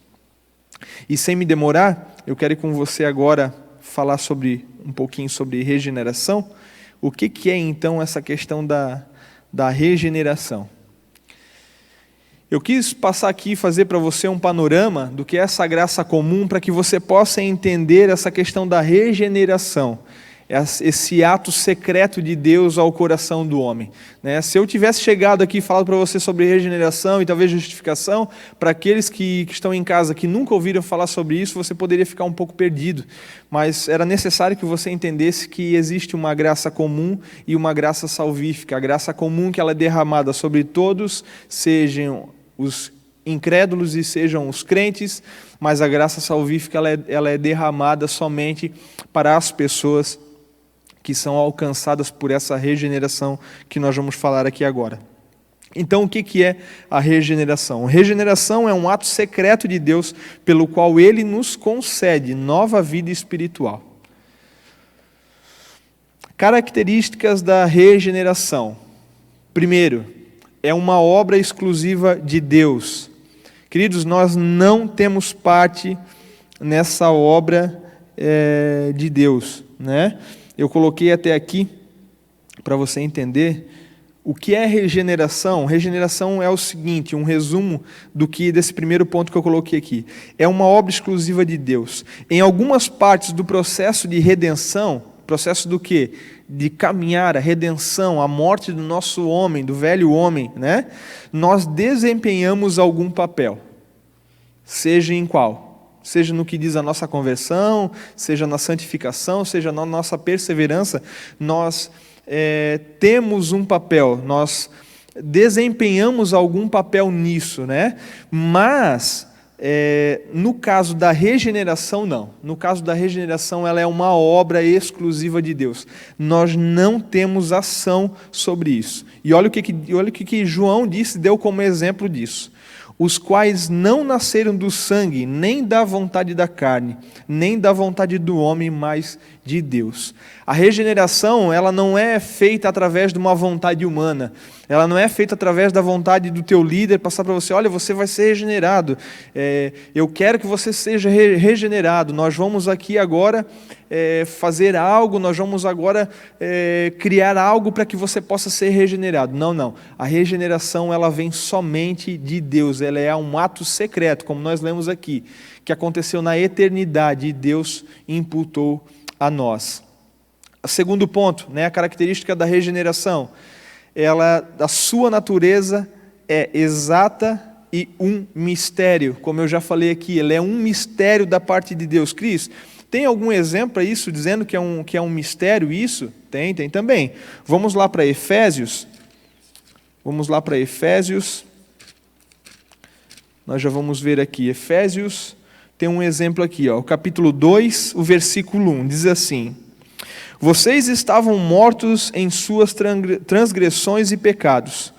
E sem me demorar, eu quero ir com você agora falar um pouquinho sobre regeneração. O que é então essa questão da regeneração? Eu quis passar aqui e fazer para você um panorama do que é essa graça comum, para que você possa entender essa questão da regeneração, esse ato secreto de Deus ao coração do homem. Se eu tivesse chegado aqui e falado para você sobre regeneração e talvez justificação, para aqueles que estão em casa que nunca ouviram falar sobre isso, você poderia ficar um pouco perdido. Mas era necessário que você entendesse que existe uma graça comum e uma graça salvífica. A graça comum que ela é derramada sobre todos, sejam os incrédulos e sejam os crentes, mas a graça salvífica ela é derramada somente para as pessoas que são alcançadas por essa regeneração que nós vamos falar aqui agora. Então, o que é a regeneração? A regeneração é um ato secreto de Deus pelo qual Ele nos concede nova vida espiritual. Características da regeneração. Primeiro, é uma obra exclusiva de Deus. Queridos, nós não temos parte nessa obra de Deus, né? Eu coloquei até aqui, para você entender, o que é regeneração. Regeneração é o seguinte, um resumo desse primeiro ponto que eu coloquei aqui. É uma obra exclusiva de Deus. Em algumas partes do processo de redenção, processo do quê? De caminhar, a redenção, a morte do nosso homem, do velho homem, né? Nós desempenhamos algum papel. Seja em qual? Seja no que diz a nossa conversão, seja na santificação, seja na nossa perseverança, nós temos um papel, nós desempenhamos algum papel nisso, né? Mas, no caso da regeneração, não. No caso da regeneração, ela é uma obra exclusiva de Deus. Nós não temos ação sobre isso. E olha o que João disse, deu como exemplo disso. Os quais não nasceram do sangue, nem da vontade da carne, nem da vontade do homem, mas de Deus. A regeneração, ela não é feita através de uma vontade humana. Ela não é feita através da vontade do teu líder passar para você, olha, você vai ser regenerado. Eu quero que você seja regenerado. Nós vamos aqui agora fazer algo, nós vamos agora criar algo para que você possa ser regenerado. Não, não. A regeneração, ela vem somente de Deus. Ela é um ato secreto, como nós lemos aqui, que aconteceu na eternidade e Deus imputou a nós. O segundo ponto, né, a característica da regeneração, a sua natureza é exata e um mistério, como eu já falei aqui, ela é um mistério da parte de Deus. Cris, tem algum exemplo para isso, dizendo que é um mistério isso? Tem também. Vamos lá para Efésios. Nós já vamos ver aqui, Efésios, tem um exemplo aqui, o capítulo 2, o versículo 1, diz assim: vocês estavam mortos em suas transgressões e pecados.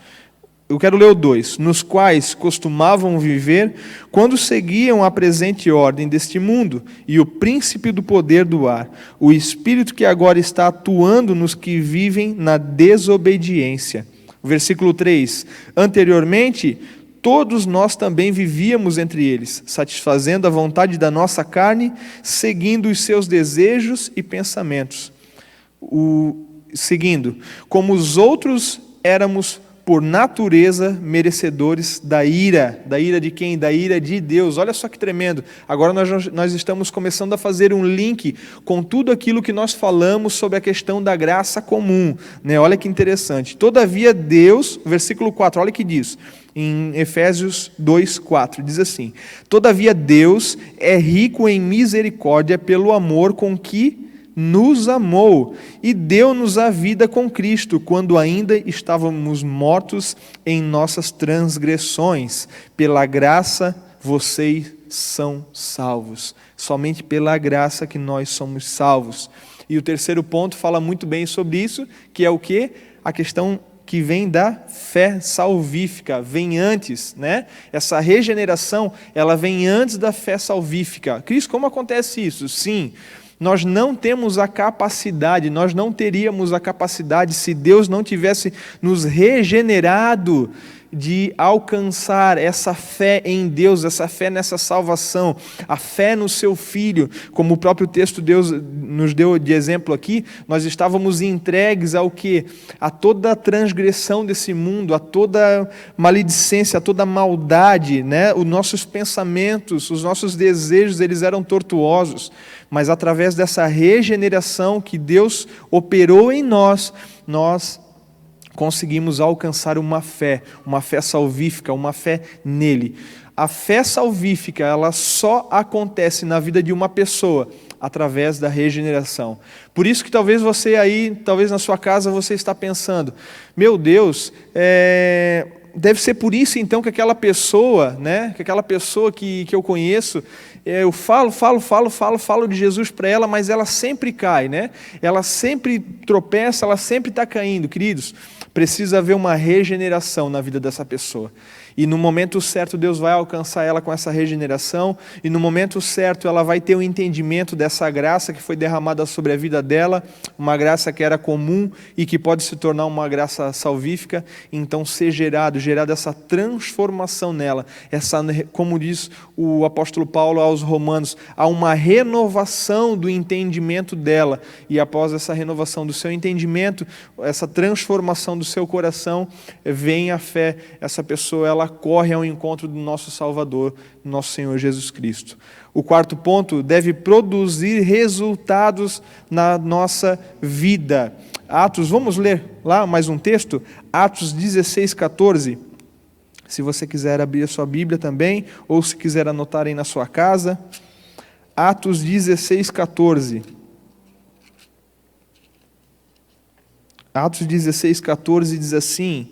Eu quero ler o 2. Nos quais costumavam viver quando seguiam a presente ordem deste mundo e o príncipe do poder do ar, o espírito que agora está atuando nos que vivem na desobediência. Versículo 3. Anteriormente, todos nós também vivíamos entre eles, satisfazendo a vontade da nossa carne, seguindo os seus desejos e pensamentos. Seguindo, como os outros éramos por natureza merecedores da ira. Da ira de quem? Da ira de Deus. Olha só que tremendo. Agora nós estamos começando a fazer um link com tudo aquilo que nós falamos sobre a questão da graça comum, né? Olha que interessante. Todavia Deus, versículo 4, olha o que diz. Em Efésios 2:4, diz assim: todavia Deus é rico em misericórdia pelo amor com que nos amou e deu-nos a vida com Cristo, quando ainda estávamos mortos em nossas transgressões. Pela graça vocês são salvos. Somente pela graça que nós somos salvos. E o terceiro ponto fala muito bem sobre isso, que é o quê? A questão que vem da fé salvífica, vem antes, né? Essa regeneração, ela vem antes da fé salvífica. Cristo, como acontece isso? Sim, nós não temos a capacidade, nós não teríamos a capacidade, se Deus não tivesse nos regenerado, de alcançar essa fé em Deus, essa fé nessa salvação, a fé no seu Filho. Como o próprio texto Deus nos deu de exemplo aqui, nós estávamos entregues ao quê? A toda a transgressão desse mundo, a toda maledicência, a toda maldade, né? Os nossos pensamentos, os nossos desejos, eles eram tortuosos, mas através dessa regeneração que Deus operou em nós conseguimos alcançar uma fé salvífica, uma fé nele. A fé salvífica, ela só acontece na vida de uma pessoa através da regeneração. Por isso que talvez você aí, talvez na sua casa você está pensando, meu Deus, deve ser por isso então que aquela pessoa, né, que eu conheço, eu falo de Jesus para ela, mas ela sempre cai, né? Ela sempre tropeça, ela sempre está caindo. Queridos, precisa haver uma regeneração na vida dessa pessoa. E no momento certo Deus vai alcançar ela com essa regeneração, e no momento certo ela vai ter o entendimento dessa graça que foi derramada sobre a vida dela, uma graça que era comum e que pode se tornar uma graça salvífica, então ser gerada essa transformação nela, como diz o apóstolo Paulo aos Romanos, há uma renovação do entendimento dela, e após essa renovação do seu entendimento, essa transformação do seu coração, vem a fé, essa pessoa ela corre ao encontro do nosso Salvador, nosso Senhor Jesus Cristo. O quarto ponto, deve produzir resultados na nossa vida. Atos, vamos ler lá mais um texto? Atos 16:14. Se você quiser abrir a sua Bíblia também, ou se quiser anotar aí na sua casa, Atos 16, 14. Atos 16, 14 diz assim: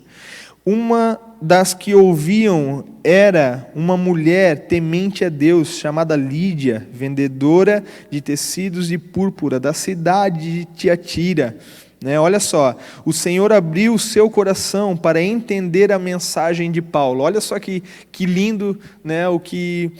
uma das que ouviam era uma mulher temente a Deus, chamada Lídia, vendedora de tecidos de púrpura, da cidade de Tiatira. Olha só, o Senhor abriu o seu coração para entender a mensagem de Paulo. Olha só que lindo, o que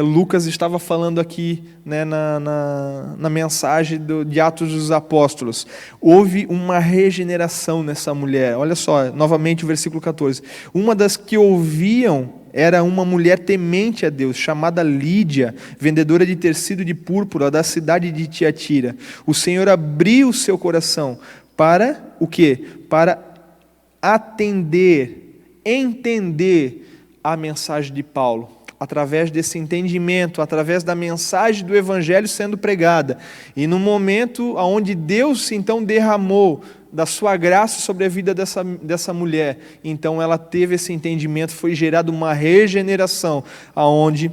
Lucas estava falando aqui, na mensagem de Atos dos Apóstolos. Houve uma regeneração nessa mulher. Olha só, novamente o versículo 14. Uma das que ouviam era uma mulher temente a Deus, chamada Lídia, vendedora de tecido de púrpura, da cidade de Tiatira. O Senhor abriu o seu coração para o quê? Para entender a mensagem de Paulo. Através desse entendimento, através da mensagem do Evangelho sendo pregada. E no momento onde Deus então derramou da sua graça sobre a vida dessa mulher, então ela teve esse entendimento, foi gerada uma regeneração, onde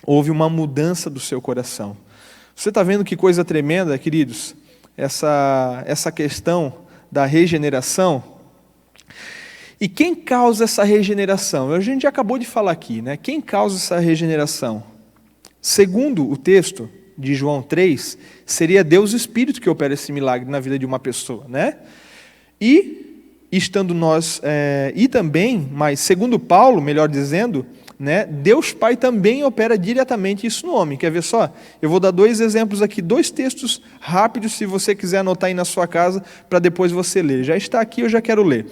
houve uma mudança do seu coração. Você está vendo que coisa tremenda, queridos? Essa questão da regeneração. E quem causa essa regeneração? A gente já acabou de falar aqui, Quem causa essa regeneração? Segundo o texto de João 3, seria Deus Espírito que opera esse milagre na vida de uma pessoa, E estando nós, e também, mas segundo Paulo, melhor dizendo, Deus Pai também opera diretamente isso no homem. Quer ver só? Eu vou dar 2 exemplos aqui, 2 textos rápidos, se você quiser anotar aí na sua casa, para depois você ler. Já está aqui, eu já quero ler.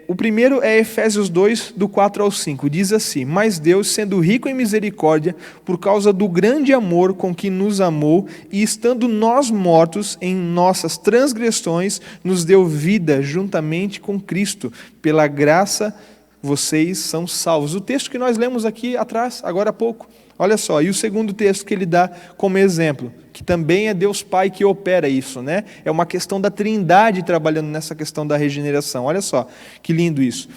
O primeiro é Efésios 2, do 4 ao 5, diz assim: mas Deus, sendo rico em misericórdia, por causa do grande amor com que nos amou, e estando nós mortos em nossas transgressões, nos deu vida juntamente com Cristo. Pela graça vocês são salvos. O texto que nós lemos aqui atrás, agora há pouco. Olha só, e o segundo texto que ele dá como exemplo, que também é Deus Pai que opera isso, É uma questão da Trindade trabalhando nessa questão da regeneração. Olha só, que lindo isso.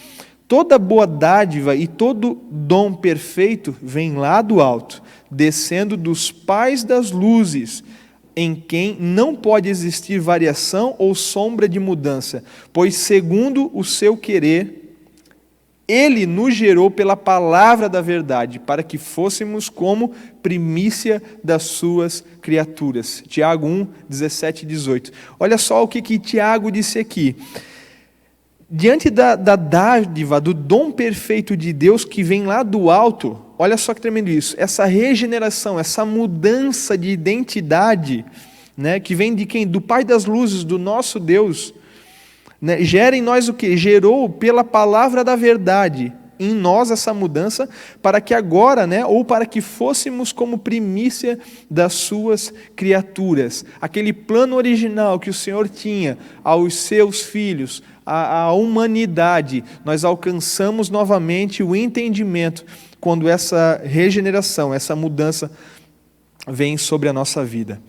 Toda boa dádiva e todo dom perfeito vem lá do alto, descendo dos pais das luzes, em quem não pode existir variação ou sombra de mudança, pois segundo o seu querer, Ele nos gerou pela palavra da verdade, para que fôssemos como primícia das suas criaturas. Tiago 1, 17 e 18. Olha só o que Tiago disse aqui. Diante da dádiva, do dom perfeito de Deus que vem lá do alto, olha só que tremendo isso, essa regeneração, essa mudança de identidade, que vem de quem? Do Pai das luzes, do nosso Deus, gera em nós o quê? Gerou pela palavra da verdade em nós essa mudança, para que agora, ou para que fôssemos como primícia das suas criaturas. Aquele plano original que o Senhor tinha aos seus filhos, à humanidade, nós alcançamos novamente o entendimento quando essa regeneração, essa mudança vem sobre a nossa vida.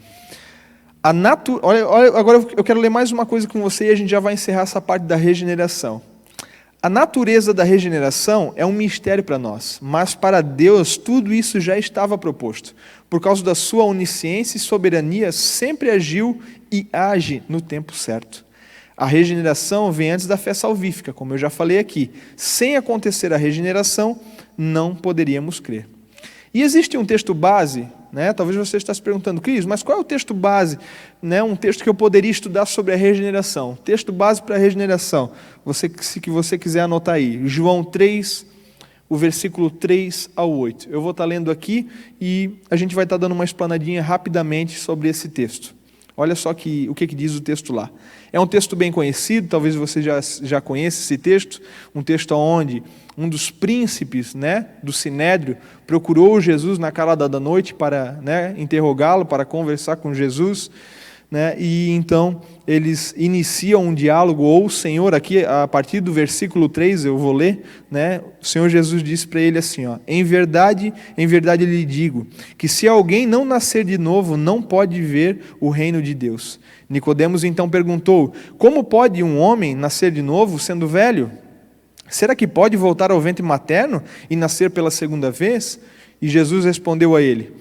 Olha, agora eu quero ler mais uma coisa com você e a gente já vai encerrar essa parte da regeneração. A natureza da regeneração é um mistério para nós, mas para Deus tudo isso já estava proposto. Por causa da sua onisciência e soberania, sempre agiu e age no tempo certo. A regeneração vem antes da fé salvífica, como eu já falei aqui. Sem acontecer a regeneração, não poderíamos crer. E existe um texto base, talvez você esteja se perguntando, Cris, mas qual é o texto base? Um texto que eu poderia estudar sobre a regeneração. Texto base para a regeneração. Se você quiser anotar aí. João 3, o versículo 3 ao 8. Eu vou estar lendo aqui e a gente vai estar dando uma explanadinha rapidamente sobre esse texto. Olha só o que diz o texto lá. É um texto bem conhecido, talvez você já conheça esse texto, um texto onde um dos príncipes do Sinédrio procurou Jesus na calada da noite para interrogá-lo, para conversar com Jesus, e então eles iniciam um diálogo, ou o Senhor, aqui a partir do versículo 3, eu vou ler, o Senhor Jesus disse para ele assim, em verdade lhe digo, que se alguém não nascer de novo, não pode ver o reino de Deus. Nicodemos então perguntou, como pode um homem nascer de novo sendo velho? Será que pode voltar ao ventre materno e nascer pela segunda vez? E Jesus respondeu a ele: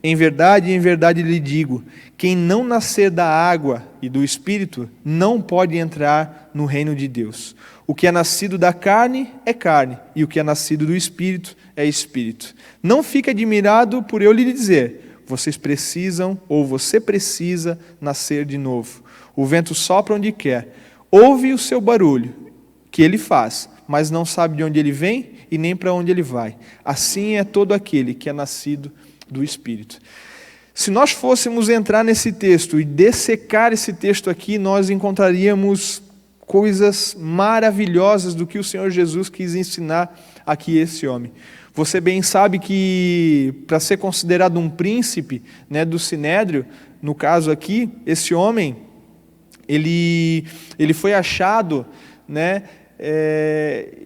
em verdade lhe digo, quem não nascer da água e do Espírito não pode entrar no reino de Deus. O que é nascido da carne é carne, e o que é nascido do Espírito é Espírito. Não fique admirado por eu lhe dizer, vocês precisam, ou você precisa, nascer de novo. O vento sopra onde quer, ouve o seu barulho, que ele faz, mas não sabe de onde ele vem e nem para onde ele vai. Assim é todo aquele que é nascido do Espírito. Se nós fôssemos entrar nesse texto e dessecar esse texto aqui, nós encontraríamos coisas maravilhosas do que o Senhor Jesus quis ensinar aqui a esse homem. Você bem sabe que, para ser considerado um príncipe, né, do Sinédrio, no caso aqui, esse homem, ele foi achado, né,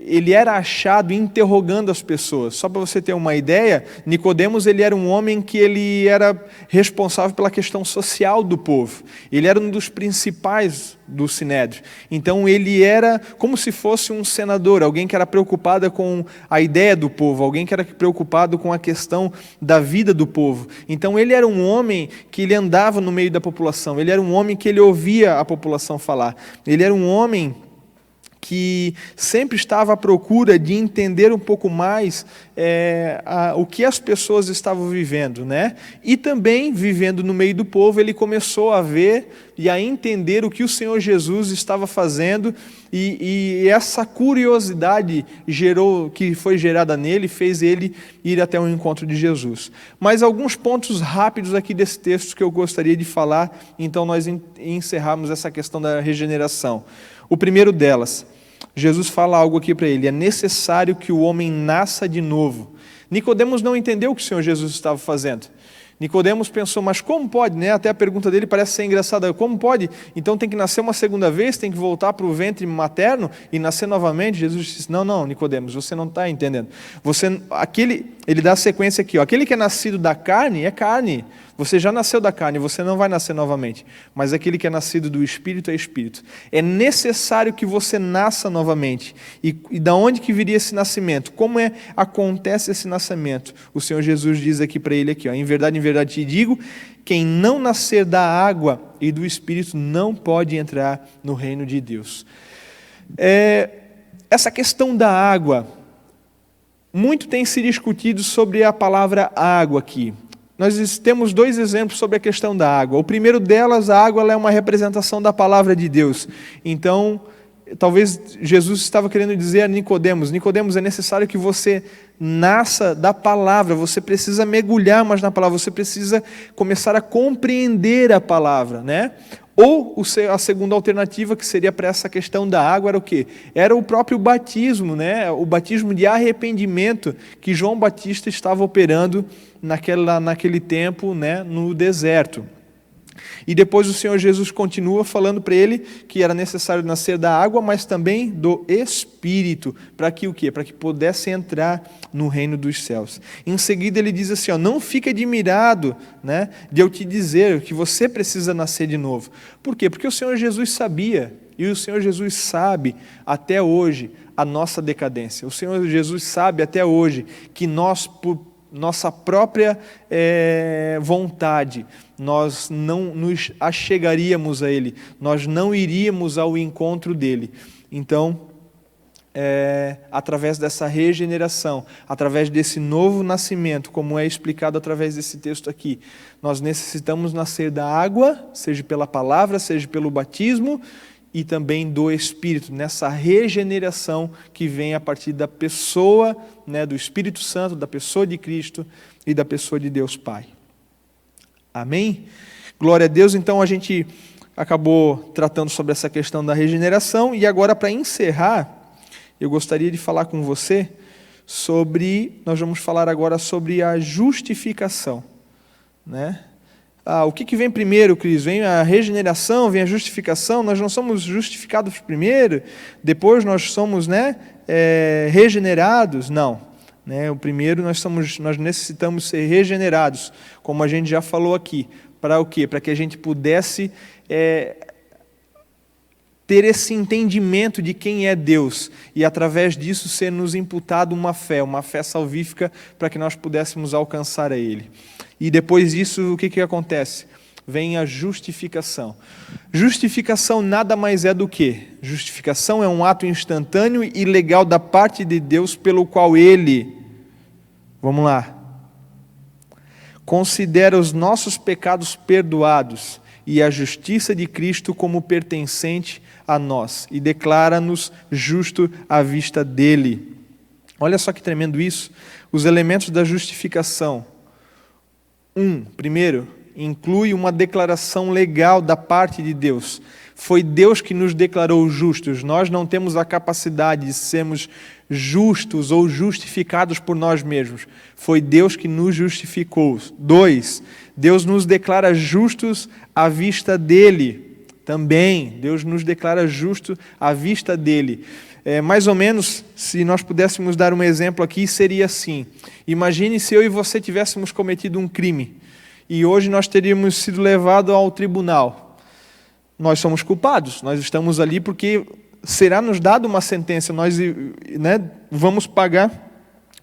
ele era achado interrogando as pessoas. Só para você ter uma ideia, Nicodemos, ele era um homem que ele era responsável pela questão social do povo. Ele era um dos principais do Sinédrio. Então ele era como se fosse um senador, alguém que era preocupado com a ideia do povo, alguém que era preocupado com a questão da vida do povo. Então ele era um homem que ele andava no meio da população, ele era um homem que ele ouvia a população falar. Ele era um homem que sempre estava à procura de entender um pouco mais o que as pessoas estavam vivendo, né? E também, vivendo no meio do povo, ele começou a ver e a entender o que o Senhor Jesus estava fazendo, e essa curiosidade que foi gerada nele, fez ele ir até o encontro de Jesus. Mas alguns pontos rápidos aqui desse texto que eu gostaria de falar, então nós encerrarmos essa questão da regeneração. O primeiro delas, Jesus fala algo aqui para ele: é necessário que o homem nasça de novo. Nicodemos não entendeu o que o Senhor Jesus estava fazendo. Nicodemos pensou, mas como pode, né? Até a pergunta dele parece ser engraçada. Como pode? Então tem que nascer uma segunda vez, tem que voltar para o ventre materno e nascer novamente? Jesus disse, não, Nicodemos, você não está entendendo. Ele dá a sequência aqui, ó, aquele que é nascido da carne é carne. Você já nasceu da carne, você não vai nascer novamente. Mas aquele que é nascido do Espírito é Espírito. É necessário que você nasça novamente. E da onde que viria esse nascimento? Como acontece esse nascimento? O Senhor Jesus diz aqui para ele, aqui, ó, em verdade te digo, quem não nascer da água e do Espírito não pode entrar no reino de Deus. Essa questão da água, muito tem se discutido sobre a palavra água aqui. Nós temos dois exemplos sobre a questão da água. O primeiro delas, a água, ela é uma representação da palavra de Deus. Então, talvez Jesus estava querendo dizer a Nicodemos, é necessário que você nasça da palavra, você precisa mergulhar mais na palavra, você precisa começar a compreender a palavra, né? Ou a segunda alternativa, que seria para essa questão da água, era o quê? Era o próprio batismo, né? O batismo de arrependimento que João Batista estava operando naquele tempo, né? No deserto. E depois o Senhor Jesus continua falando para ele que era necessário nascer da água, mas também do Espírito, para que o quê? Para que pudesse entrar no reino dos céus. Em seguida ele diz assim, ó, não fique admirado, né, de eu te dizer que você precisa nascer de novo. Por quê? Porque o Senhor Jesus sabia, e o Senhor Jesus sabe até hoje a nossa decadência. O Senhor Jesus sabe até hoje que nós, por nossa própria vontade, nós não nos achegaríamos a Ele, nós não iríamos ao encontro dEle. Então, através dessa regeneração, através desse novo nascimento, como é explicado através desse texto aqui, nós necessitamos nascer da água, seja pela palavra, seja pelo batismo, e também do Espírito, nessa regeneração que vem a partir da pessoa, né, do Espírito Santo, da pessoa de Cristo e da pessoa de Deus Pai. Amém? Glória a Deus. Então a gente acabou tratando sobre essa questão da regeneração, e agora, para encerrar, eu gostaria de falar com você nós vamos falar agora sobre a justificação, né? O que vem primeiro, Cris? Vem a regeneração, vem a justificação? Nós não somos justificados primeiro, depois nós somos, né, regenerados? Não. Né? O primeiro nós necessitamos ser regenerados, como a gente já falou aqui. Para o quê? Para que a gente pudesse ter esse entendimento de quem é Deus e através disso ser nos imputado uma fé salvífica para que nós pudéssemos alcançar a Ele. E depois disso, o que acontece? Vem a justificação. Justificação nada mais é do que? Justificação é um ato instantâneo e legal da parte de Deus pelo qual Ele, vamos lá, considera os nossos pecados perdoados e a justiça de Cristo como pertencente a nós e declara-nos justo à vista dele. Olha só que tremendo isso. Os elementos da justificação. Primeiro, inclui uma declaração legal da parte de Deus. Foi Deus que nos declarou justos. Nós não temos a capacidade de sermos justos ou justificados por nós mesmos. Foi Deus que nos justificou. 2, Deus nos declara justos à vista dele. Também, Deus nos declara justo à vista dele. Mais ou menos, se nós pudéssemos dar um exemplo aqui, seria assim. Imagine se eu e você tivéssemos cometido um crime e hoje nós teríamos sido levados ao tribunal. Nós somos culpados, nós estamos ali porque será nos dado uma sentença, nós vamos pagar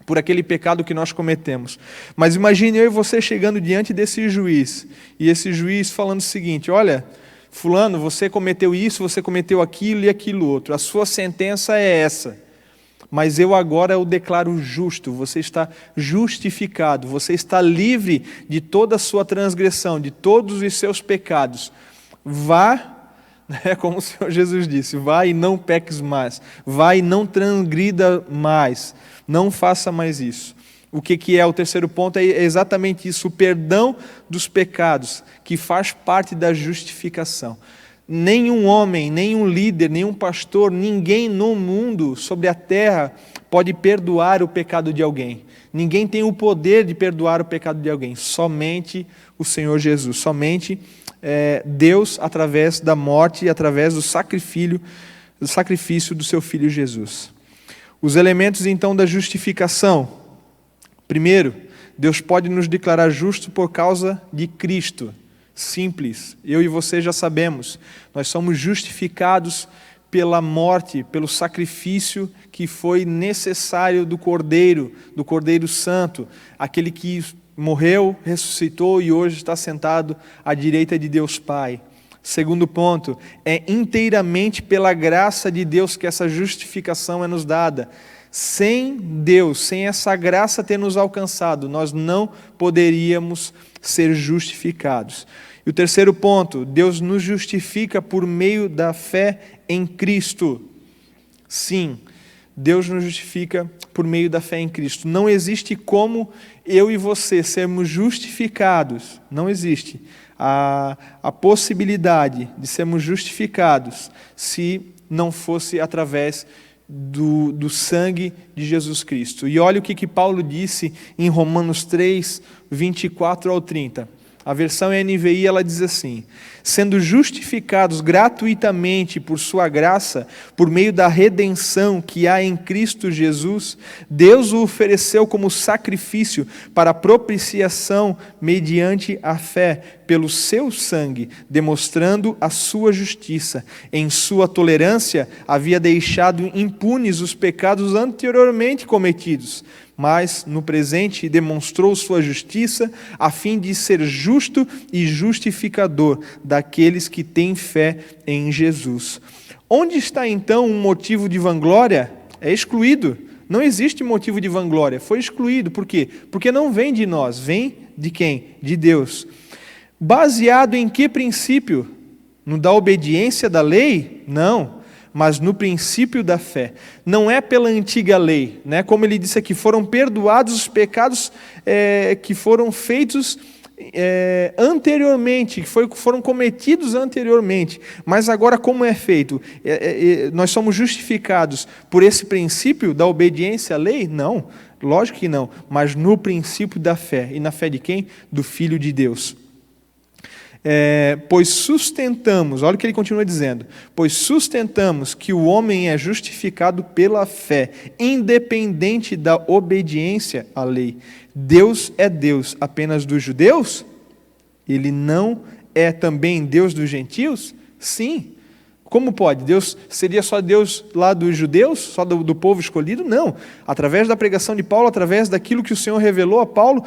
por aquele pecado que nós cometemos. Mas imagine eu e você chegando diante desse juiz, e esse juiz falando o seguinte: olha, fulano, você cometeu isso, você cometeu aquilo e aquilo outro, a sua sentença é essa, mas eu agora o declaro justo, você está justificado, você está livre de toda a sua transgressão, de todos os seus pecados. Vá, como o Senhor Jesus disse, vá e não peques mais, vá e não transgrida mais, não faça mais isso. O que é o terceiro ponto? É exatamente isso, o perdão dos pecados, que faz parte da justificação. Nenhum homem, nenhum líder, nenhum pastor, ninguém no mundo, sobre a terra, pode perdoar o pecado de alguém. Ninguém tem o poder de perdoar o pecado de alguém, somente o Senhor Jesus, somente Deus, através da morte e através do sacrifício do seu Filho Jesus. Os elementos então da justificação. Primeiro, Deus pode nos declarar justos por causa de Cristo. Simples, eu e você já sabemos, nós somos justificados pela morte, pelo sacrifício que foi necessário do Cordeiro Santo, aquele que morreu, ressuscitou e hoje está sentado à direita de Deus Pai. Segundo ponto, é inteiramente pela graça de Deus que essa justificação é nos dada. Sem Deus, sem essa graça ter nos alcançado, nós não poderíamos ser justificados. E o terceiro ponto, Deus nos justifica por meio da fé em Cristo. Sim, Deus nos justifica por meio da fé em Cristo. Não existe como eu e você sermos justificados, não existe a possibilidade de sermos justificados se não fosse através do sangue de Jesus Cristo. E olha o que Paulo disse em Romanos 3, 24 ao 30. A versão NVI, ela diz assim: sendo justificados gratuitamente por sua graça, por meio da redenção que há em Cristo Jesus, Deus o ofereceu como sacrifício para propiciação mediante a fé, pelo seu sangue, demonstrando a sua justiça. Em sua tolerância, havia deixado impunes os pecados anteriormente cometidos, mas no presente demonstrou sua justiça, a fim de ser justo e justificador daqueles que têm fé em Jesus. Onde está então um motivo de vanglória? É excluído. Não existe motivo de vanglória. Foi excluído. Por quê? Porque não vem de nós. Vem de quem? De Deus. Baseado em que princípio? No da obediência da lei? Não. Mas no princípio da fé. Não é pela antiga lei, né? Como ele disse aqui, foram perdoados os pecados que foram feitos anteriormente, que foram cometidos anteriormente. Mas agora como é feito? Nós somos justificados por esse princípio da obediência à lei? Não, lógico que não. Mas no princípio da fé. E na fé de quem? Do Filho de Deus. Pois sustentamos, olha o que ele continua dizendo, pois sustentamos que o homem é justificado pela fé, independente da obediência à lei. Deus é Deus apenas dos judeus? Ele não é também Deus dos gentios? Sim. Como pode? Deus seria só Deus lá dos judeus, só do povo escolhido? Não. Através da pregação de Paulo, através daquilo que o Senhor revelou a Paulo,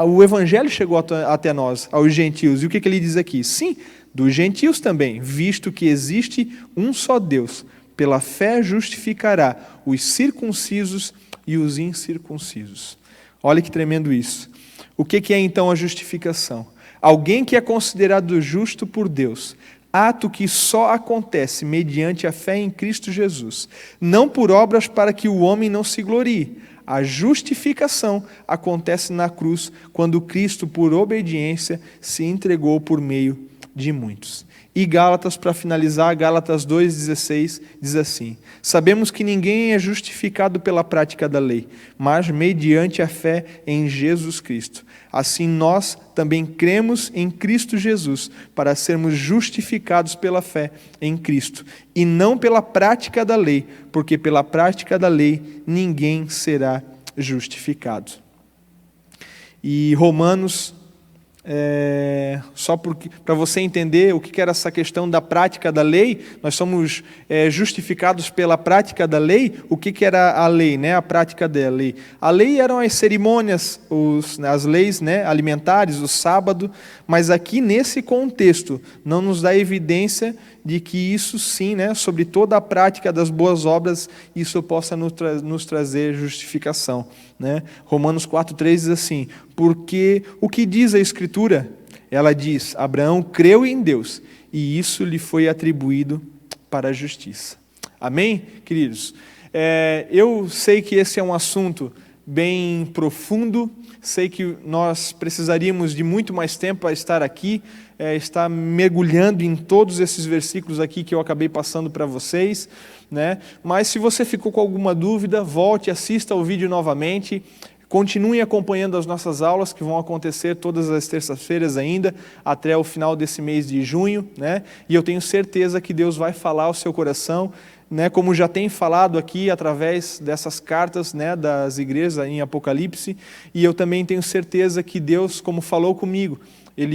o evangelho chegou até nós, aos gentios. E o que ele diz aqui? Sim, dos gentios também, visto que existe um só Deus, pela fé justificará os circuncisos e os incircuncisos. Olha que tremendo isso. O que é então a justificação? Alguém que é considerado justo por Deus, ato que só acontece mediante a fé em Cristo Jesus, não por obras para que o homem não se glorie. A justificação acontece na cruz, quando Cristo, por obediência, se entregou por meio de muitos. E Gálatas, para finalizar, Gálatas 2,16, diz assim: sabemos que ninguém é justificado pela prática da lei, mas mediante a fé em Jesus Cristo. Assim nós também cremos em Cristo Jesus, para sermos justificados pela fé em Cristo, e não pela prática da lei, porque pela prática da lei ninguém será justificado. E Romanos, só para você entender o que era essa questão da prática da lei, nós somos justificados pela prática da lei. O que era a lei, né? A prática da lei. A lei eram as cerimônias, as leis, né, alimentares, o sábado, mas aqui nesse contexto não nos dá evidência de que isso sim, né, sobre toda a prática das boas obras, isso possa nos trazer justificação. Né? Romanos 4,3 diz assim: porque o que diz a Escritura? Ela diz: Abraão creu em Deus, e isso lhe foi atribuído para a justiça. Amém, queridos? Eu sei que esse é um assunto bem profundo, sei que nós precisaríamos de muito mais tempo para estar aqui, estar mergulhando em todos esses versículos aqui que eu acabei passando para vocês, né? Mas se você ficou com alguma dúvida, volte, assista ao vídeo novamente, continue acompanhando as nossas aulas que vão acontecer todas as terças-feiras ainda, até o final desse mês de junho, né? E eu tenho certeza que Deus vai falar ao seu coração, né, como já tem falado aqui através dessas cartas, né, das igrejas em Apocalipse, e eu também tenho certeza que Deus, como falou comigo,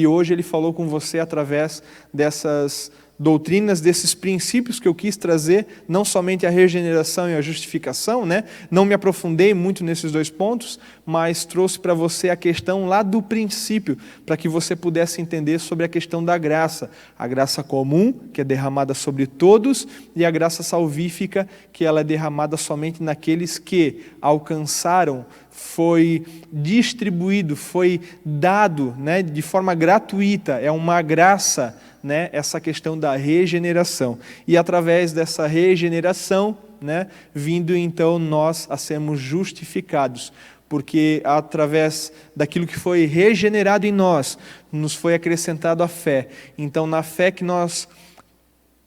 hoje ele falou com você através dessas doutrinas, desses princípios que eu quis trazer, não somente a regeneração e a justificação, né? Não me aprofundei muito nesses dois pontos, mas trouxe para você a questão lá do princípio, para que você pudesse entender sobre a questão da graça. A graça comum, que é derramada sobre todos, e a graça salvífica, que ela é derramada somente naqueles que alcançaram, foi distribuído, foi dado, né, de forma gratuita, é uma graça, né, essa questão da regeneração. E através dessa regeneração, né, vindo então nós a sermos justificados, porque através daquilo que foi regenerado em nós, nos foi acrescentado a fé. Então, na fé que nós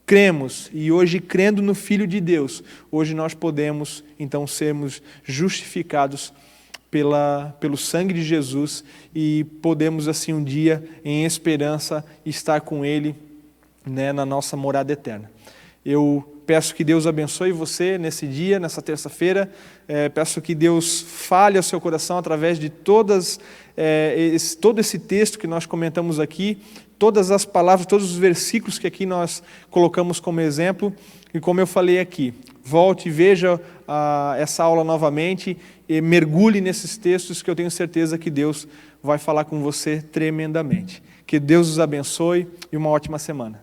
cremos, e hoje crendo no Filho de Deus, hoje nós podemos então sermos justificados pelo sangue de Jesus, e podemos assim um dia, em esperança, estar com Ele, né, na nossa morada eterna. Eu peço que Deus abençoe você nesse dia, nessa terça-feira. Peço que Deus fale ao seu coração através de todo esse texto que nós comentamos aqui, todas as palavras, todos os versículos que aqui nós colocamos como exemplo. E como eu falei aqui, volte e veja essa aula novamente e mergulhe nesses textos, que eu tenho certeza que Deus vai falar com você tremendamente. Que Deus os abençoe e uma ótima semana.